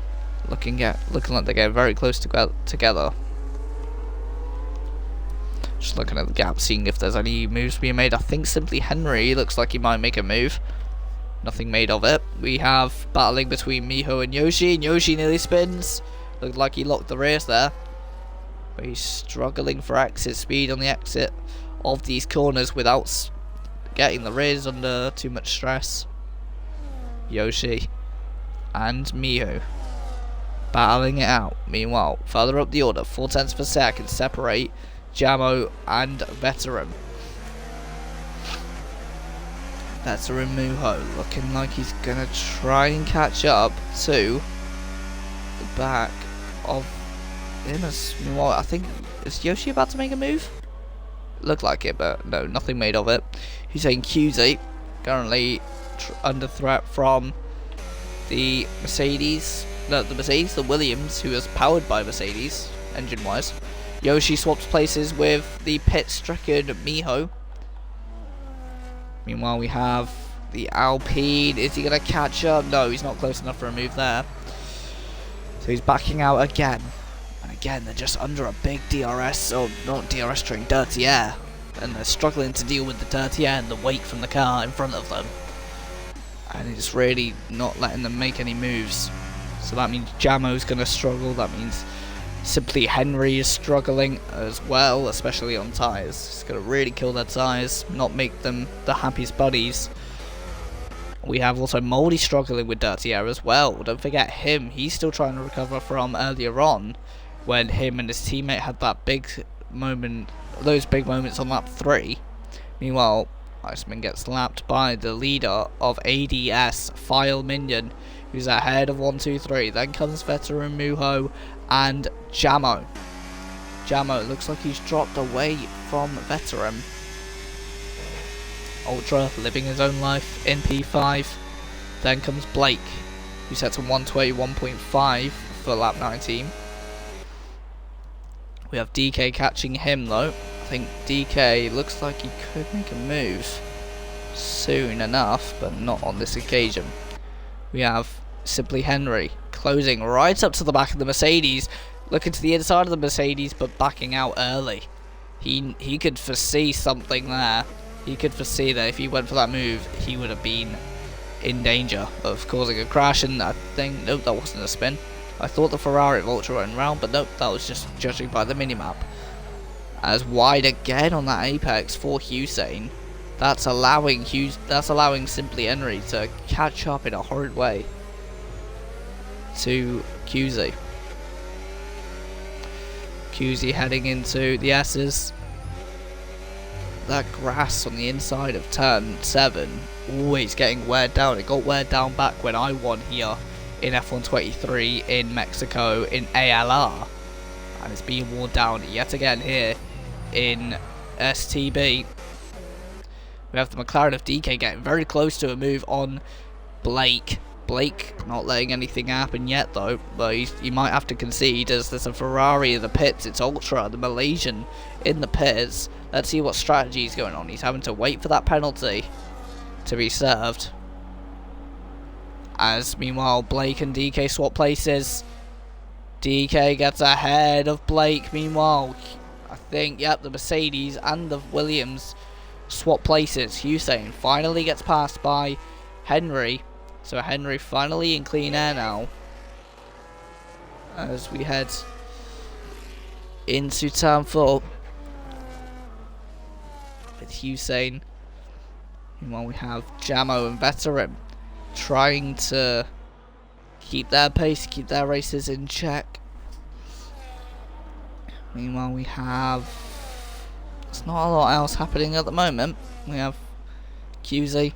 Looking like they're getting very close together. Just looking at the gap, seeing if there's any moves being made. I think Simply Henry looks like he might make a move. Nothing made of it. We have battling between Miho and Yoshi. And Yoshi nearly spins. Looked like he locked the race there. But he's struggling for exit speed on the exit of these corners without getting the rears under too much stress. Yoshi and Miho battling it out. Meanwhile, further up the order, 0.4 per second separate Jamo and Veteran. Veteran Miho looking like he's gonna try and catch up to the back of him. Meanwhile, I think, is Yoshi about to make a move? Looked like it, but no, nothing made of it. Hussein QZ currently under threat from the Mercedes, the Williams, who is powered by Mercedes engine-wise. Yoshi swaps places with the pit-stricken Miho. Meanwhile, we have the Alpine. Is he going to catch up? No, he's not close enough for a move there. So he's backing out again. And again, they're just under a big DRS, or not DRS string, dirty air. And they're struggling to deal with the dirty air and the weight from the car in front of them. And it's really not letting them make any moves. So that means Jamo's going to struggle. That means Simply Henry is struggling as well, especially on tyres. It's going to really kill their tyres, not make them the happiest buddies. We have also Moldy struggling with dirty air as well. Don't forget him. He's still trying to recover from earlier on, when him and his teammate had that big moment, those big moments on lap 3. Meanwhile, Iceman gets lapped by the leader of ADS, File Minion, who's ahead of 1, 2, 3. Then comes Veteran Miho and Jamo. Jamo looks like he's dropped away from Veteran. Ultra living his own life in P5. Then comes Blake, who's set to 121.5 for lap 19. We have DK catching him though. I think DK looks like he could make a move soon enough, but not on this occasion. We have Simply Henry closing right up to the back of the Mercedes, looking to the inside of the Mercedes but backing out early. He could foresee something there. He could foresee that if he went for that move, he would have been in danger of causing a crash. And I think, nope, that wasn't a spin. I thought the Ferrari of Ultra went round, but nope, that was just judging by the minimap. As wide again on that apex for Hussein. That's allowing Simply Henry to catch up in a horrid way to QZ. QZ heading into the S's. That grass on the inside of turn 7 always getting weared down. It got weared down back when I won here in F1 23 in Mexico in ALR, and it's being worn down yet again here in STB. We have the McLaren of DK getting very close to a move on Blake. Blake not letting anything happen yet though, but he might have to concede as there's a Ferrari in the pits. It's Ultra, the Malaysian, in the pits. Let's see what strategy is going on. He's having to wait for that penalty to be served. As meanwhile Blake and DK swap places. DK gets ahead of Blake. Meanwhile, I think, yep, the Mercedes and the Williams swap places. Hussein finally gets passed by Henry. So Henry finally in clean air now. As we head into turn 4 with Hussein. Meanwhile, we have Jamo and Veteran trying to keep their pace, keep their races in check. Meanwhile, we have... There's not a lot else happening at the moment. We have QZ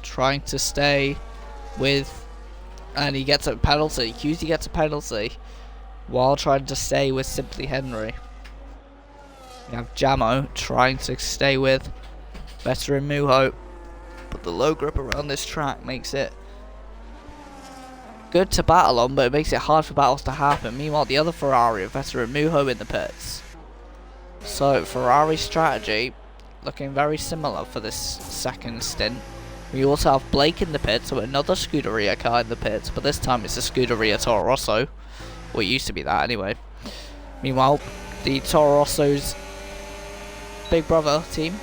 trying to stay with... And he gets a penalty. QZ gets a penalty while trying to stay with Simply Henry. We have Jamo trying to stay with Veteran Muho. But the low grip around this track makes it good to battle on, but it makes it hard for battles to happen. Meanwhile, the other Ferrari, Veteran Muho, in the pits. So, Ferrari's strategy looking very similar for this second stint. We also have Blake in the pits, so another Scuderia car in the pits, but this time it's a Scuderia Toro Rosso. Well, it used to be that anyway. Meanwhile, the Toro Rosso's big brother team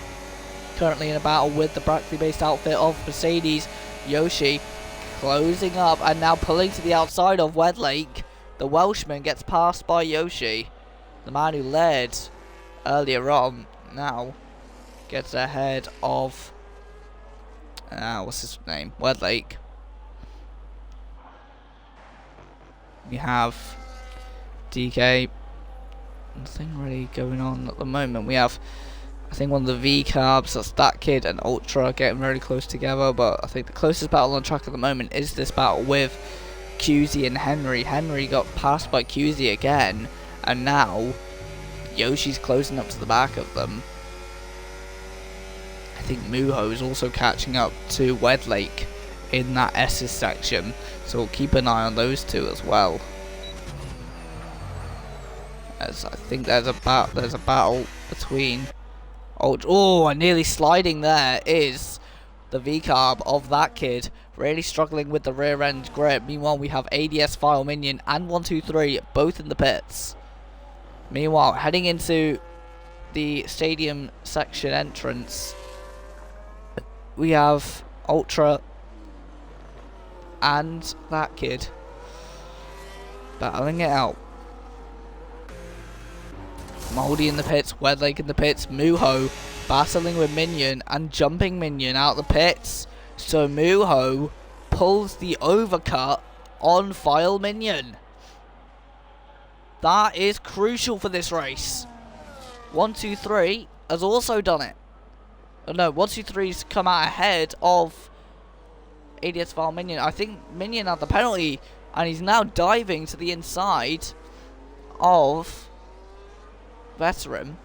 currently in a battle with the Brackley-based outfit of Mercedes. Yoshi closing up and now pulling to the outside of Wedlake. The Welshman gets passed by Yoshi. The man who led earlier on now gets ahead of what's his name? Wedlake. We have DK. Nothing really going on at the moment. We have, I think, one of the V-Carbs, that's that kid, and Ultra getting very close together, but I think the closest battle on track at the moment is this battle with QZ and Henry. Henry got passed by QZ again, and now Yoshi's closing up to the back of them. I think Muho is also catching up to Wedlake in that S's section, so we'll keep an eye on those two as well. As I think there's a battle between and nearly sliding there is the V-Carb of that kid, really struggling with the rear end grip. Meanwhile, we have ADS File Minion and 123 both in the pits. Meanwhile, heading into the stadium section entrance, we have Ultra and that kid battling it out. Moldy in the pits, Wedlake in the pits, Muho battling with Minion and jumping Minion out the pits. So Muho pulls the overcut on File Minion. That is crucial for this race. 123 has also done it. Oh no, 123's come out ahead of ADS File Minion. I think Minion had the penalty and he's now diving to the inside of Veteran.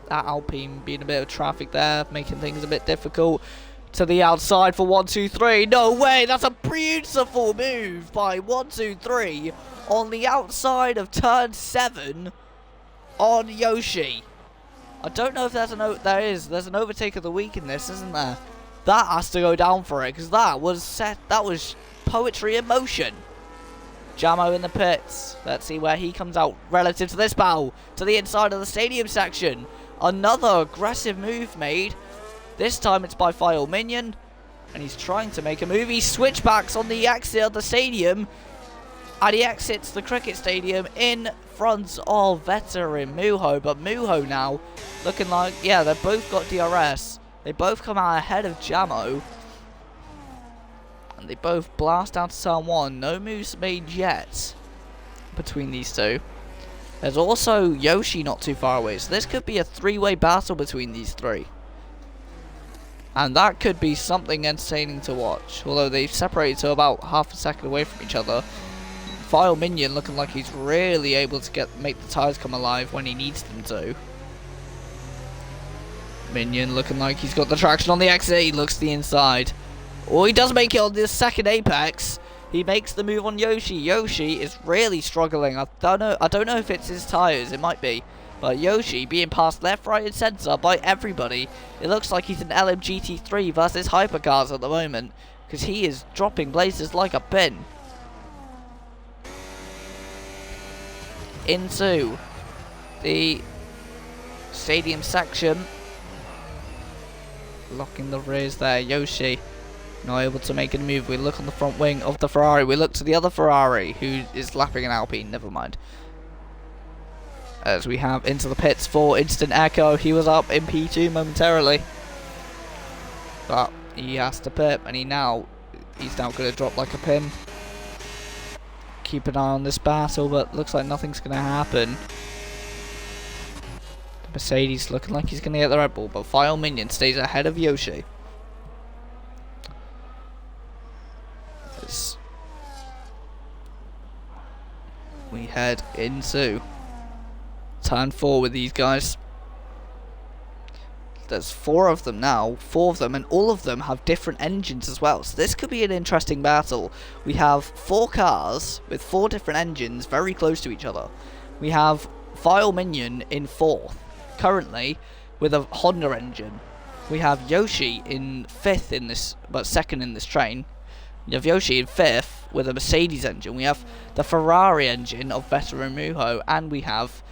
That Alpine being a bit of traffic there, making things a bit difficult. To the outside for 123. No way, that's a beautiful move by 123 on the outside of turn 7 on Yoshi. I don't know if there's an overtake of the week in this, isn't there? That has to go down for it, because that was poetry in motion. Jamo in the pits. Let's see where he comes out relative to this battle. To the inside of the stadium section. Another aggressive move made. This time it's by File Minion. And he's trying to make a move. He switchbacks on the exit of the stadium. And he exits the cricket stadium in front of Veteran Muho. But Muho now looking like, yeah, they've both got DRS. They both come out ahead of Jamo. And they both blast down to turn 1. No moves made yet between these two. There's also Yoshi not too far away. So this could be a three-way battle between these three. And that could be something entertaining to watch. Although they've separated to about half a second away from each other. File Minion looking like he's really able to make the tyres come alive when he needs them to. Minion looking like he's got the traction on the exit. He looks to the inside. Oh, he does make it on this second apex. He makes the move on Yoshi. Yoshi is really struggling. I don't know if it's his tyres. It might be. But Yoshi being passed left, right and centre by everybody. It looks like he's an LMGT3 versus hypercars at the moment. Because he is dropping blazes like a pin. Into the stadium section. Locking the rears there. Yoshi not able to make a move. We look on the front wing of the Ferrari. We look to the other Ferrari who is lapping an Alpine. Never mind. As we have into the pits for Instant Echo. He was up in P2 momentarily. But he has to pit and he's now going to drop like a pin. Keep an eye on this battle, but looks like nothing's going to happen. Mercedes looking like he's going to get the Red Bull, but File Minion stays ahead of Yoshi. As we head into turn 4 with these guys. There's 4 of them now, 4 of them, and all of them have different engines as well. So this could be an interesting battle. We have 4 cars with 4 different engines very close to each other. We have File Minion in 4th, currently, with a Honda engine. We have Yoshi in 5th in this, but 2nd in this train. We have Yoshi in 5th with a Mercedes engine. We have the Ferrari engine of Vettel and Mujo, and we have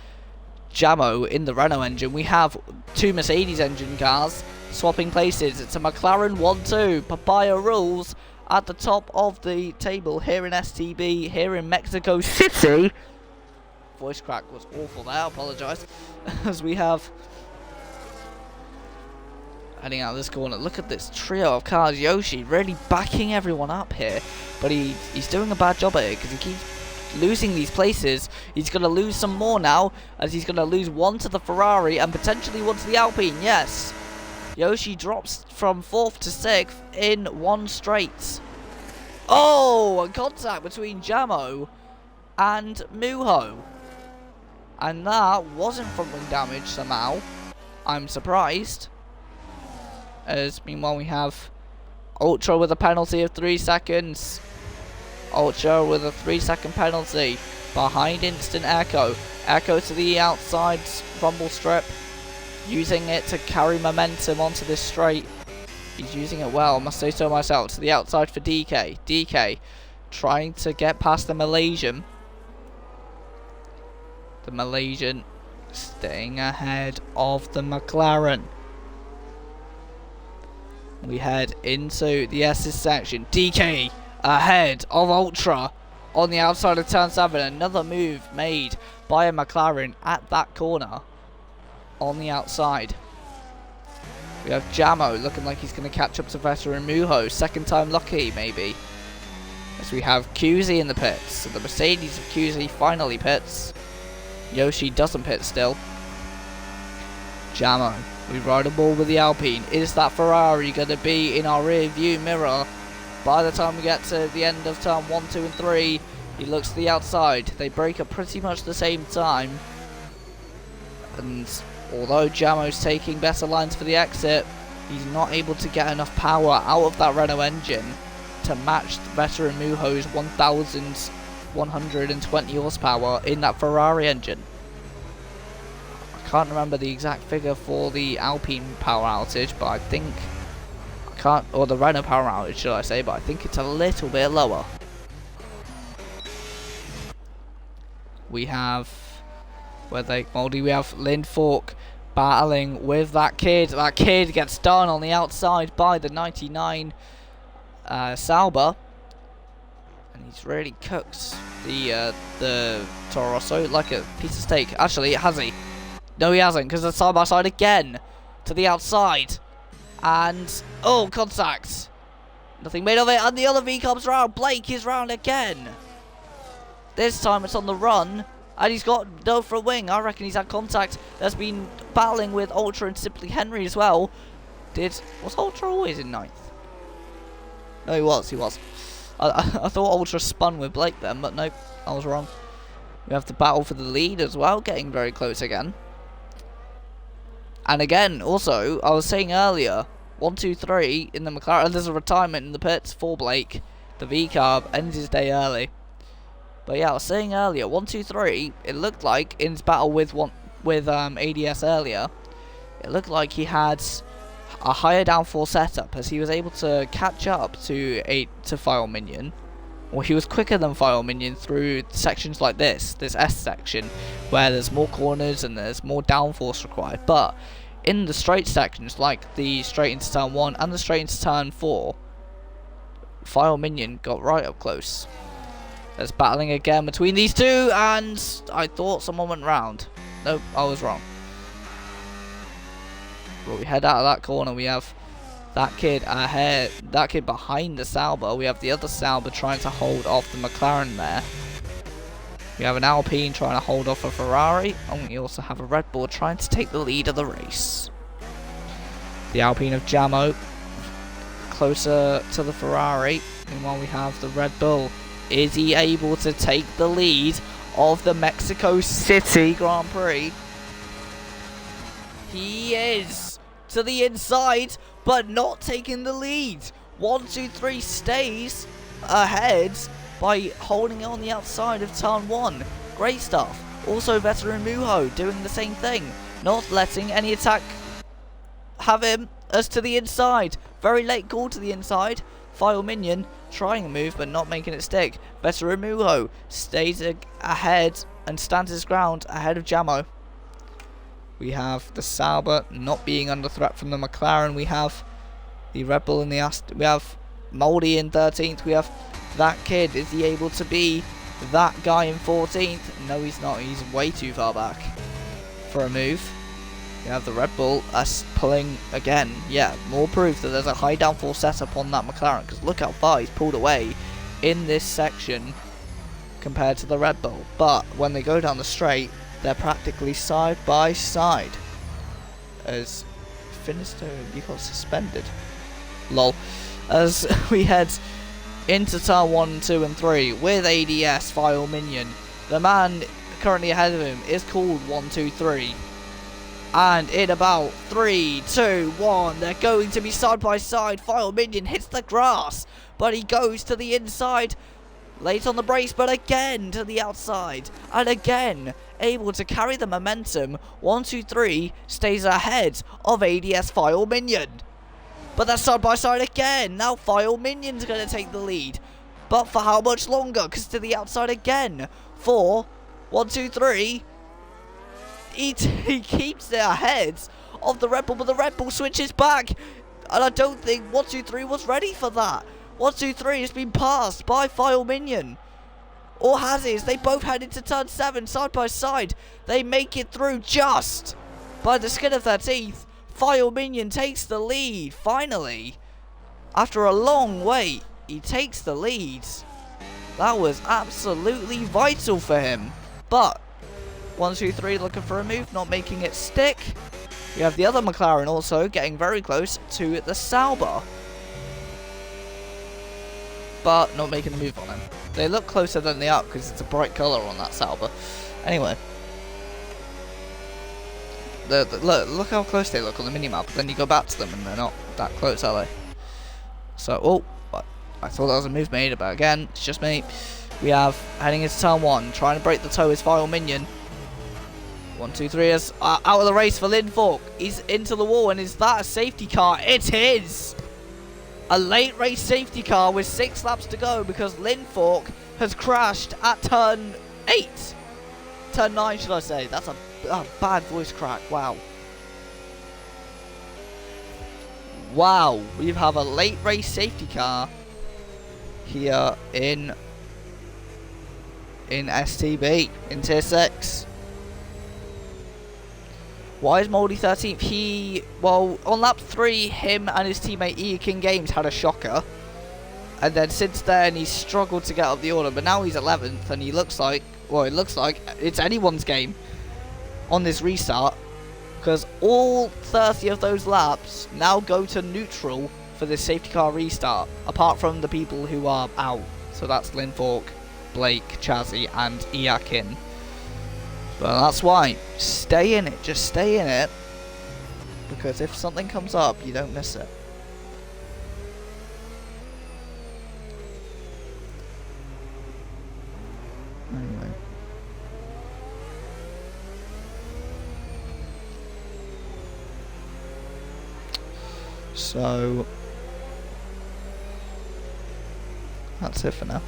Jamo in the Renault engine. We have 2 Mercedes engine cars swapping places. It's a McLaren 1-2. Papaya rules at the top of the table here in STB, here in Mexico City. Voice crack was awful there, I apologise. As we have heading out of this corner. Look at this trio of cars. Yoshi really backing everyone up here, but he's doing a bad job at it because he keeps losing these places. He's going to lose some more now, as he's going to lose 1 to the Ferrari and potentially 1 to the Alpine. Yes, Yoshi drops from 4th to 6th in 1 straight. Oh, a contact between Jamo and Mujo, and that wasn't front wing damage somehow. I'm surprised. As meanwhile we have Ultra with a penalty of 3 seconds. Ultra with a 3-second penalty behind Instant Echo. Echo to the outside rumble strip, using it to carry momentum onto this straight. He's using it well, must say so myself. To the outside for DK. DK trying to get past the Malaysian. The Malaysian staying ahead of the McLaren. We head into the S's section. DK ahead of Ultra on the outside of turn 7. Another move made by a McLaren at that corner on the outside. We have Jamo looking like he's going to catch up to Vettel and Mujo. Second time lucky, maybe. As we have QZ in the pits. So the Mercedes of QZ finally pits. Yoshi doesn't pit still. Jamo. We ride a ball with the Alpine. Is that Ferrari going to be in our rear view mirror by the time we get to the end of turn 1, 2 and 3? He looks to the outside. They break at pretty much the same time. And although Jamo's taking better lines for the exit, he's not able to get enough power out of that Renault engine to match Vettel and Mujo's 1,120 horsepower in that Ferrari engine. I can't remember the exact figure for the Alpine power outage, but I think or the Renault power outage, should I say, but I think it's a little bit lower. We have Moldy, we have Lindfork battling with that kid. That kid gets done on the outside by the 99 Sauber, and he's really cooked the Toro Rosso like a piece of steak. Actually, has he? No, he hasn't, because it's side by side again to the outside. And, oh, contact. Nothing made of it, and the other V comes round. Blake is round again. This time it's on the run, and he's got no front wing. I reckon he's had contact. There's been battling with Ultra and Simply Henry as well. Was Ultra always in 9th? No, he was. I thought Ultra spun with Blake then, but nope, I was wrong. We have the battle for the lead as well, getting very close again. And again, also, I was saying earlier, 1, 2, 3 in the McLaren. There's a retirement in the pits for Blake. The V-carb ends his day early. But yeah, I was saying earlier, 1, 2, 3. It looked like in his battle with ADS earlier, it looked like he had a higher downforce setup, as he was able to catch up to File Minion. Well, he was quicker than File Minion through sections like this S section, where there's more corners and there's more downforce required. But in the straight sections, like the straight into turn 1 and the straight into turn 4, File Minion got right up close. There's battling again between these two, and I thought someone went round. Nope, I was wrong. But we head out of that corner, we have that kid ahead, that kid behind the Sauber. We have the other Sauber trying to hold off the McLaren there. We have an Alpine trying to hold off a Ferrari, and we also have a Red Bull trying to take the lead of the race. The Alpine of Jamo closer to the Ferrari. Meanwhile, we have the Red Bull. Is he able to take the lead of the Mexico City Grand Prix? He is to the inside, but not taking the lead. 1, 2, 3 stays ahead by holding it on the outside of turn 1. Great stuff. Also, Veteran Mujo doing the same thing, not letting any attack have him as to the inside. Very late call to the inside. File Minion trying a move but not making it stick. Veteran Mujo stays ahead and stands his ground ahead of Jamo. We have the Sauber not being under threat from the McLaren. We have the Red Bull and the we have Moldy in 13th. We have that kid. Is he able to be that guy in 14th? No, he's not. He's way too far back for a move. We have the Red Bull pulling again. Yeah, more proof that there's a high downforce setup on that McLaren, because look how far he's pulled away in this section compared to the Red Bull. But when they go down the straight, they're practically side by side. As Finistone, you got suspended. Lol. As we head into turn 1, 2 and 3 with ADS File Minion. The man currently ahead of him is called 1, 2, 3. And in about 3, 2, 1, they're going to be side by side. File Minion hits the grass, but he goes to the inside. Late on the brace, but again to the outside. And again, able to carry the momentum. 1, 2, 3 stays ahead of ADS File Minion. But they're side by side again. Now File Minion's going to take the lead. But for how much longer? Because to the outside again. 4, 1, 2, 3. He keeps it ahead of the Red Bull, but the Red Bull switches back. And I don't think 1, 2, 3 was ready for that. 1, 2, 3 has been passed by File Minion. Or has it? They both head into turn 7 side by side. They make it through just by the skin of their teeth. File Minion takes the lead, finally. After a long wait, he takes the lead. That was absolutely vital for him. But 1, 2, 3 looking for a move, not making it stick. We have the other McLaren also getting very close to the Sauber, but not making a move on him. They look closer than they are because it's a bright colour on that Sauber. Anyway, look how close they look on the minimap. Then you go back to them and they're not that close, are they? So, oh, I thought that was a move made, but again, it's just me. We have heading into turn 1, trying to break the toe is File Minion. 1, 2, 3 is out of the race for Lindfork. He's into the wall, and is that a safety car? It is! A late race safety car with 6 laps to go because Lindfork has crashed at turn 8. Turn 9, should I say. That's a bad voice crack. Wow. Wow. We have a late race safety car here in STB, in Tier 6. Why is Moldy 13th? Well, on lap 3, him and his teammate King Games had a shocker. And then since then, he's struggled to get up the order. But now he's 11th, and he looks like, well, it looks like it's anyone's game on this restart. Because all 30 of those laps now go to neutral for this safety car restart. Apart from the people who are out. So that's Lindfork, Blake, Chazzy, and Iakin. But that's why, stay in it, just stay in it, because if something comes up, you don't miss it. Anyway. So, that's it for now.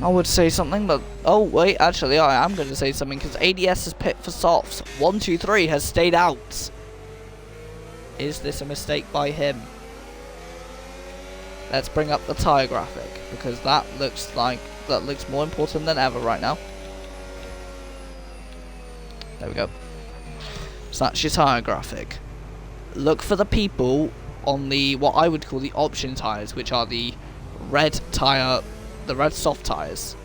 I would say something, but oh wait, actually I am going to say something because ADS has pit for softs. 1, 2, 3 has stayed out. Is this a mistake by him? Let's bring up the tyre graphic, because that looks more important than ever right now. There we go. So that's your tyre graphic. Look for the people on the, what I would call the option tyres, which are the red tyre, the red soft tyres.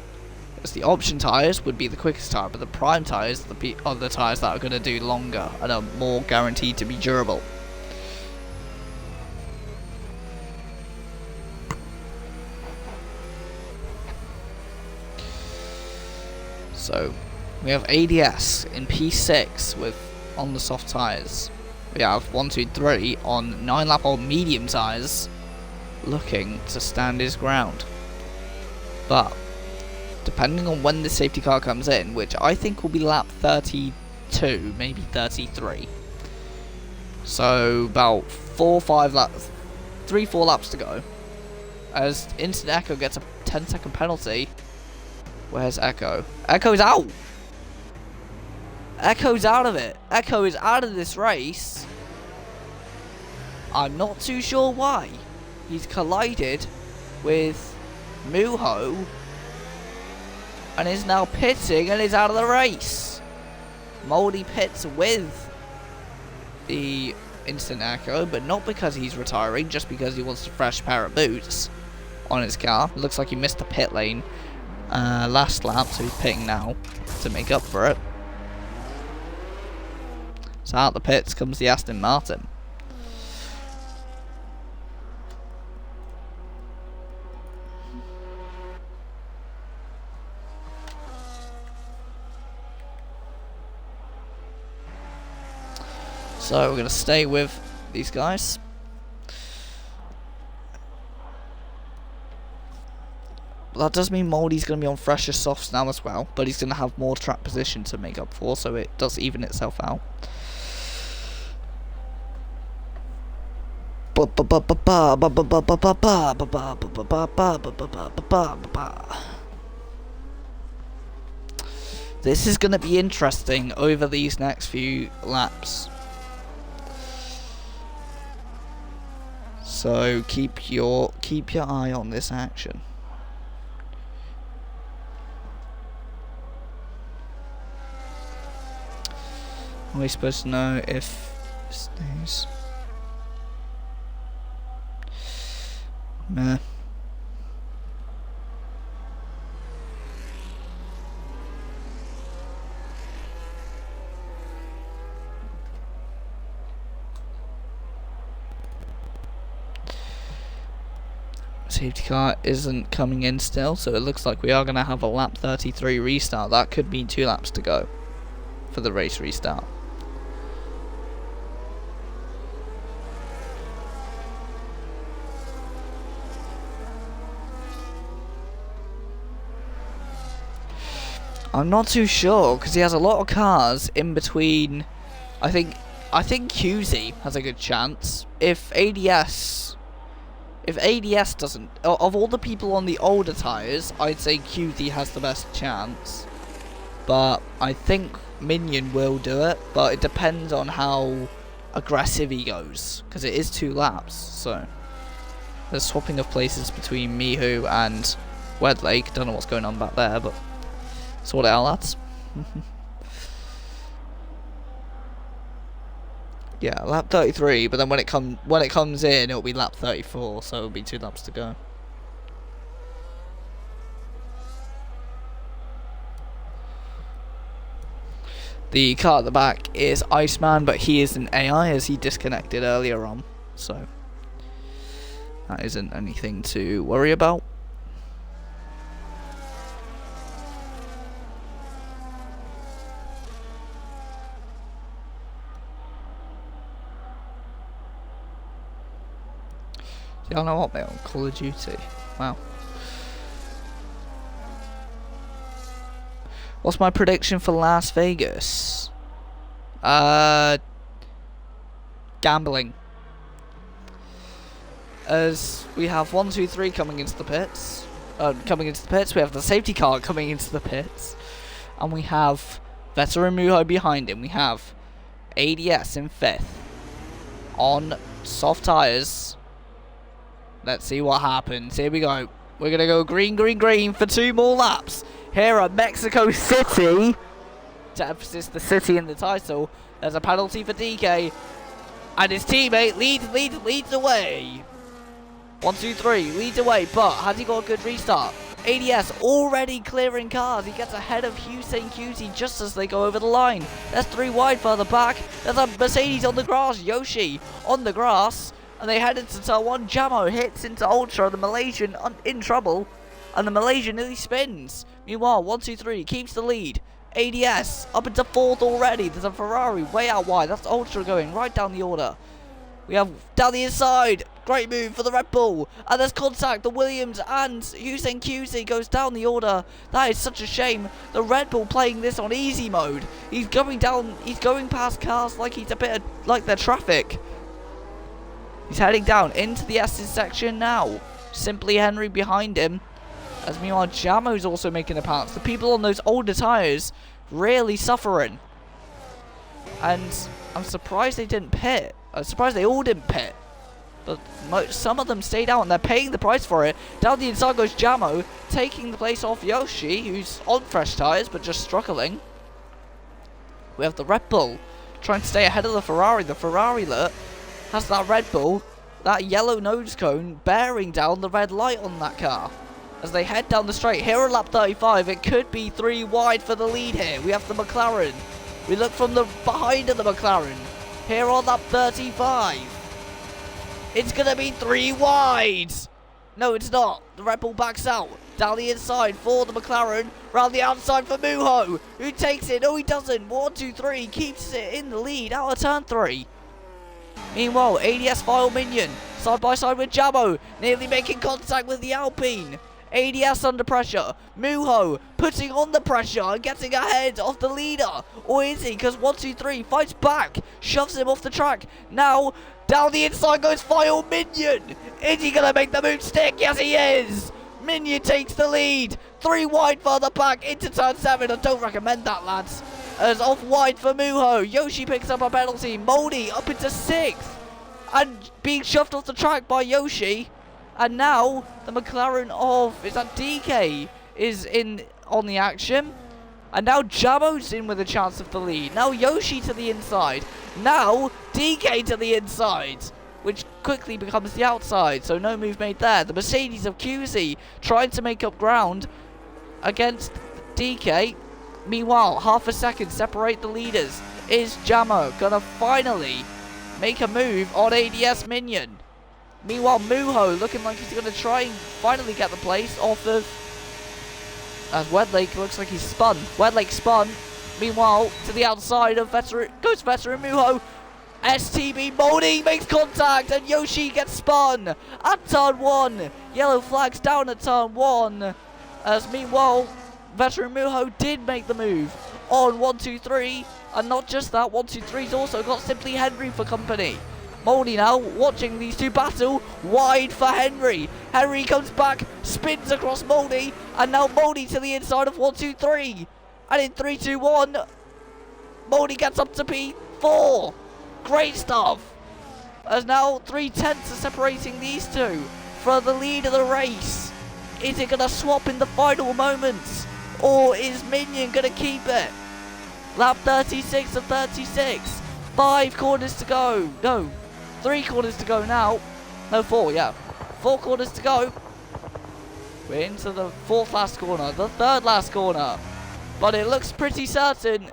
As the option tyres would be the quickest tyre, but the prime tyres are the tyres that are going to do longer and are more guaranteed to be durable. So we have ADS in P6 with on the soft tyres. We have 1, 2, 3 on 9-lap-old medium tyres, looking to stand his ground. But depending on when the safety car comes in, which I think will be lap 32, maybe 33. So about 4 laps to go. As Instant Echo gets a 10-second penalty. Where's Echo? Echo's out! Echo's out of it. Echo is out of this race. I'm not too sure why. He's collided with Muho and is now pitting and is out of the race. Moldy pits with the Instant Echo, but not because he's retiring, just because he wants a fresh pair of boots on his car. It looks like he missed the pit lane last lap, so he's pitting now to make up for it. So out the pits comes the Aston Martin. So we're going to stay with these guys. That does mean Moldy's going to be on fresher softs now as well, but he's going to have more track position to make up for, so it does even itself out. This is going to be interesting over these next few laps. So keep your eye on this action. Are we supposed to know if it stays? Meh. Safety car isn't coming in still, so it looks like we are going to have a lap 33 restart. That could mean 2 laps to go for the race restart. I'm not too sure because he has a lot of cars in between. I think QZ has a good chance. If ADS doesn't, of all the people on the older tyres, I'd say QZ has the best chance. But I think Minion will do it, but it depends on how aggressive he goes, because it is 2 laps. So there's swapping of places between Mihu and Wedlake. Don't know what's going on back there, but sort it out, lads. Yeah, lap 33, but then when it comes in, it'll be lap 34, so it'll be 2 laps to go. The car at the back is Iceman, but he is an AI as he disconnected earlier on, so that isn't anything to worry about. Y'all know what, mate, on Call of Duty. Wow. What's my prediction for Las Vegas? Gambling. As we have 1, 2, 3 coming into the pits. We have the safety car coming into the pits. And we have Vettel and Muho behind him. We have ADS in 5th. On soft tyres. Let's see what happens. Here we go. We're going to go green, green, green for 2 more laps. Here at Mexico City. To emphasize the city in the title. There's a penalty for DK. And his teammate leads away. 1, 2, 3, leads away. But has he got a good restart? ADS already clearing cars. He gets ahead of Hussein QT just as they go over the line. There's 3 wide further back. There's a Mercedes on the grass. Yoshi on the grass. And they head into turn 1. Jamo hits into Ultra. The Malaysian in trouble. And the Malaysian nearly spins. Meanwhile, 1, 2, 3 keeps the lead. ADS up into 4th already. There's a Ferrari way out wide. That's Ultra going right down the order. We have down the inside. Great move for the Red Bull. And there's contact. The Williams and Hussein QC goes down the order. That is such a shame. The Red Bull playing this on easy mode. He's going down. He's going past cars like he's a bit like they're traffic. He's heading down into the S's section now. Simply Henry behind him. As meanwhile, Jamo's also making a pounce. The people on those older tyres really suffering. And I'm surprised they didn't pit. I'm surprised they all didn't pit. But some of them stayed out and they're paying the price for it. Down the inside goes Jamo, taking the place off Yoshi, who's on fresh tyres but just struggling. We have the Red Bull trying to stay ahead of the Ferrari. The Ferrari, look, has that Red Bull, that yellow nose cone, bearing down the red light on that car. As they head down the straight, here at lap 35, it could be 3 wide for the lead here. We have the McLaren. We look from the behind of the McLaren. Here on lap 35. It's going to be 3 wide. No, it's not. The Red Bull backs out. Down the inside for the McLaren. Round the outside for Muho, who takes it. No, he doesn't. 1, 2, 3. Keeps it in the lead out of turn 3. Meanwhile, ADS File Minion. Side by side with Jamo. Nearly making contact with the Alpine. ADS under pressure. Muho putting on the pressure and getting ahead of the leader. Or is he? Because 1, 2, 3 fights back. Shoves him off the track. Now, down the inside goes File Minion. Is he going to make the move stick? Yes, he is. Minion takes the lead. 3 wide further back into turn 7. I don't recommend that, lads. As off wide for Muho. Yoshi picks up a penalty. Moldy up into 6th. And being shoved off the track by Yoshi. And now the McLaren of, is that DK, is in on the action. And now Jamo's in with a chance of the lead. Now Yoshi to the inside. Now DK to the inside, which quickly becomes the outside. So no move made there. The Mercedes of QZ trying to make up ground against DK. Meanwhile, half a second separate the leaders. Is Jamo gonna finally make a move on ADS Minion? Meanwhile, Muho looking like he's going to try and finally get the place off of... As Wedlake looks like he's spun. Wedlake spun. Meanwhile, to the outside of Veteran... Goes Veteran Muho. STB Moldy makes contact and Yoshi gets spun at turn 1. Yellow flags down at turn 1. As meanwhile, Veteran Muho did make the move on 1, 2, 3. And not just that, 1, 2, 3's also got Simply Henry for company. Moldy now watching these two battle. Wide for Henry. Henry comes back, spins across Moldy, and now Moldy to the inside of 1, 2, 3. And in 3, 2, 1, Moldy gets up to P4. Great stuff. As now 3/10 are separating these two for the lead of the race. Is it going to swap in the final moments, or is Minion going to keep it? Lap 36 of 36. 5 corners to go. No. 3 corners to go now. No, 4, yeah. 4 corners to go. We're into the 4th last corner, the 3rd last corner. But it looks pretty certain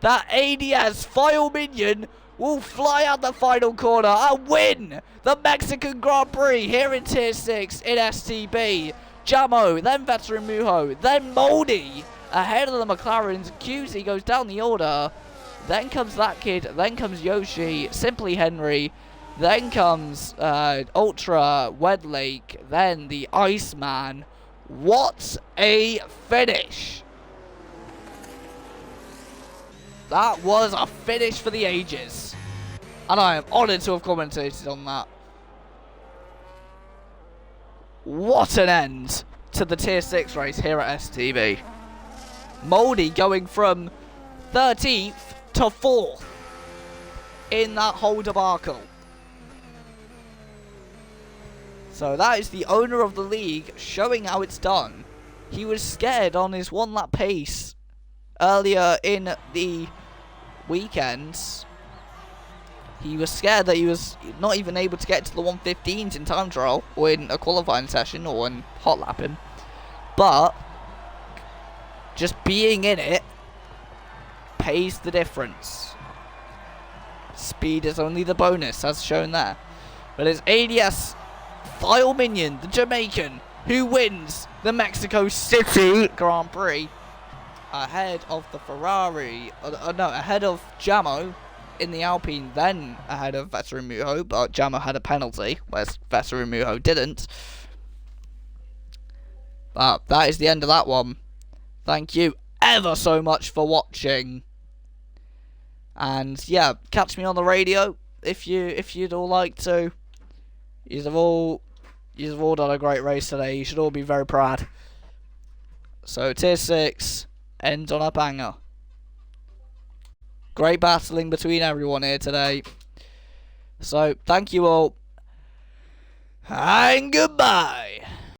that ADS File Minion will fly out the final corner and win the Mexican Grand Prix here in Tier 6 in STB. Jamo, then Veteran Muho, then Moldy ahead of the McLarens. QZ goes down the order. Then comes that kid, then comes Yoshi, Simply Henry, then comes Ultra, Wedlake, then the Iceman. What a finish! That was a finish for the ages. And I am honoured to have commentated on that. What an end to the Tier 6 race here at STB. Moldy going from 13th to 4th in that whole debacle. So that is the owner of the league showing how it's done. He was scared on his 1 lap pace earlier in the weekends. He was scared that he was not even able to get to the 115s in time trial, or in a qualifying session, or in hot lapping. But just being in it pays the difference. Speed is only the bonus, as shown there. But it's ADS File Minion, the Jamaican, who wins the Mexico City Grand Prix ahead of the Ferrari, ahead of Jamo in the Alpine, then ahead of Vettel and Mujo, but Jamo had a penalty, whereas Vettel and Mujo didn't. But that is the end of that one. Thank you ever so much for watching. And yeah, catch me on the radio if you'd all like to. You've all done a great race today. You should all be very proud. So tier 6 ends on a banger. Great battling between everyone here today. So thank you all, and goodbye.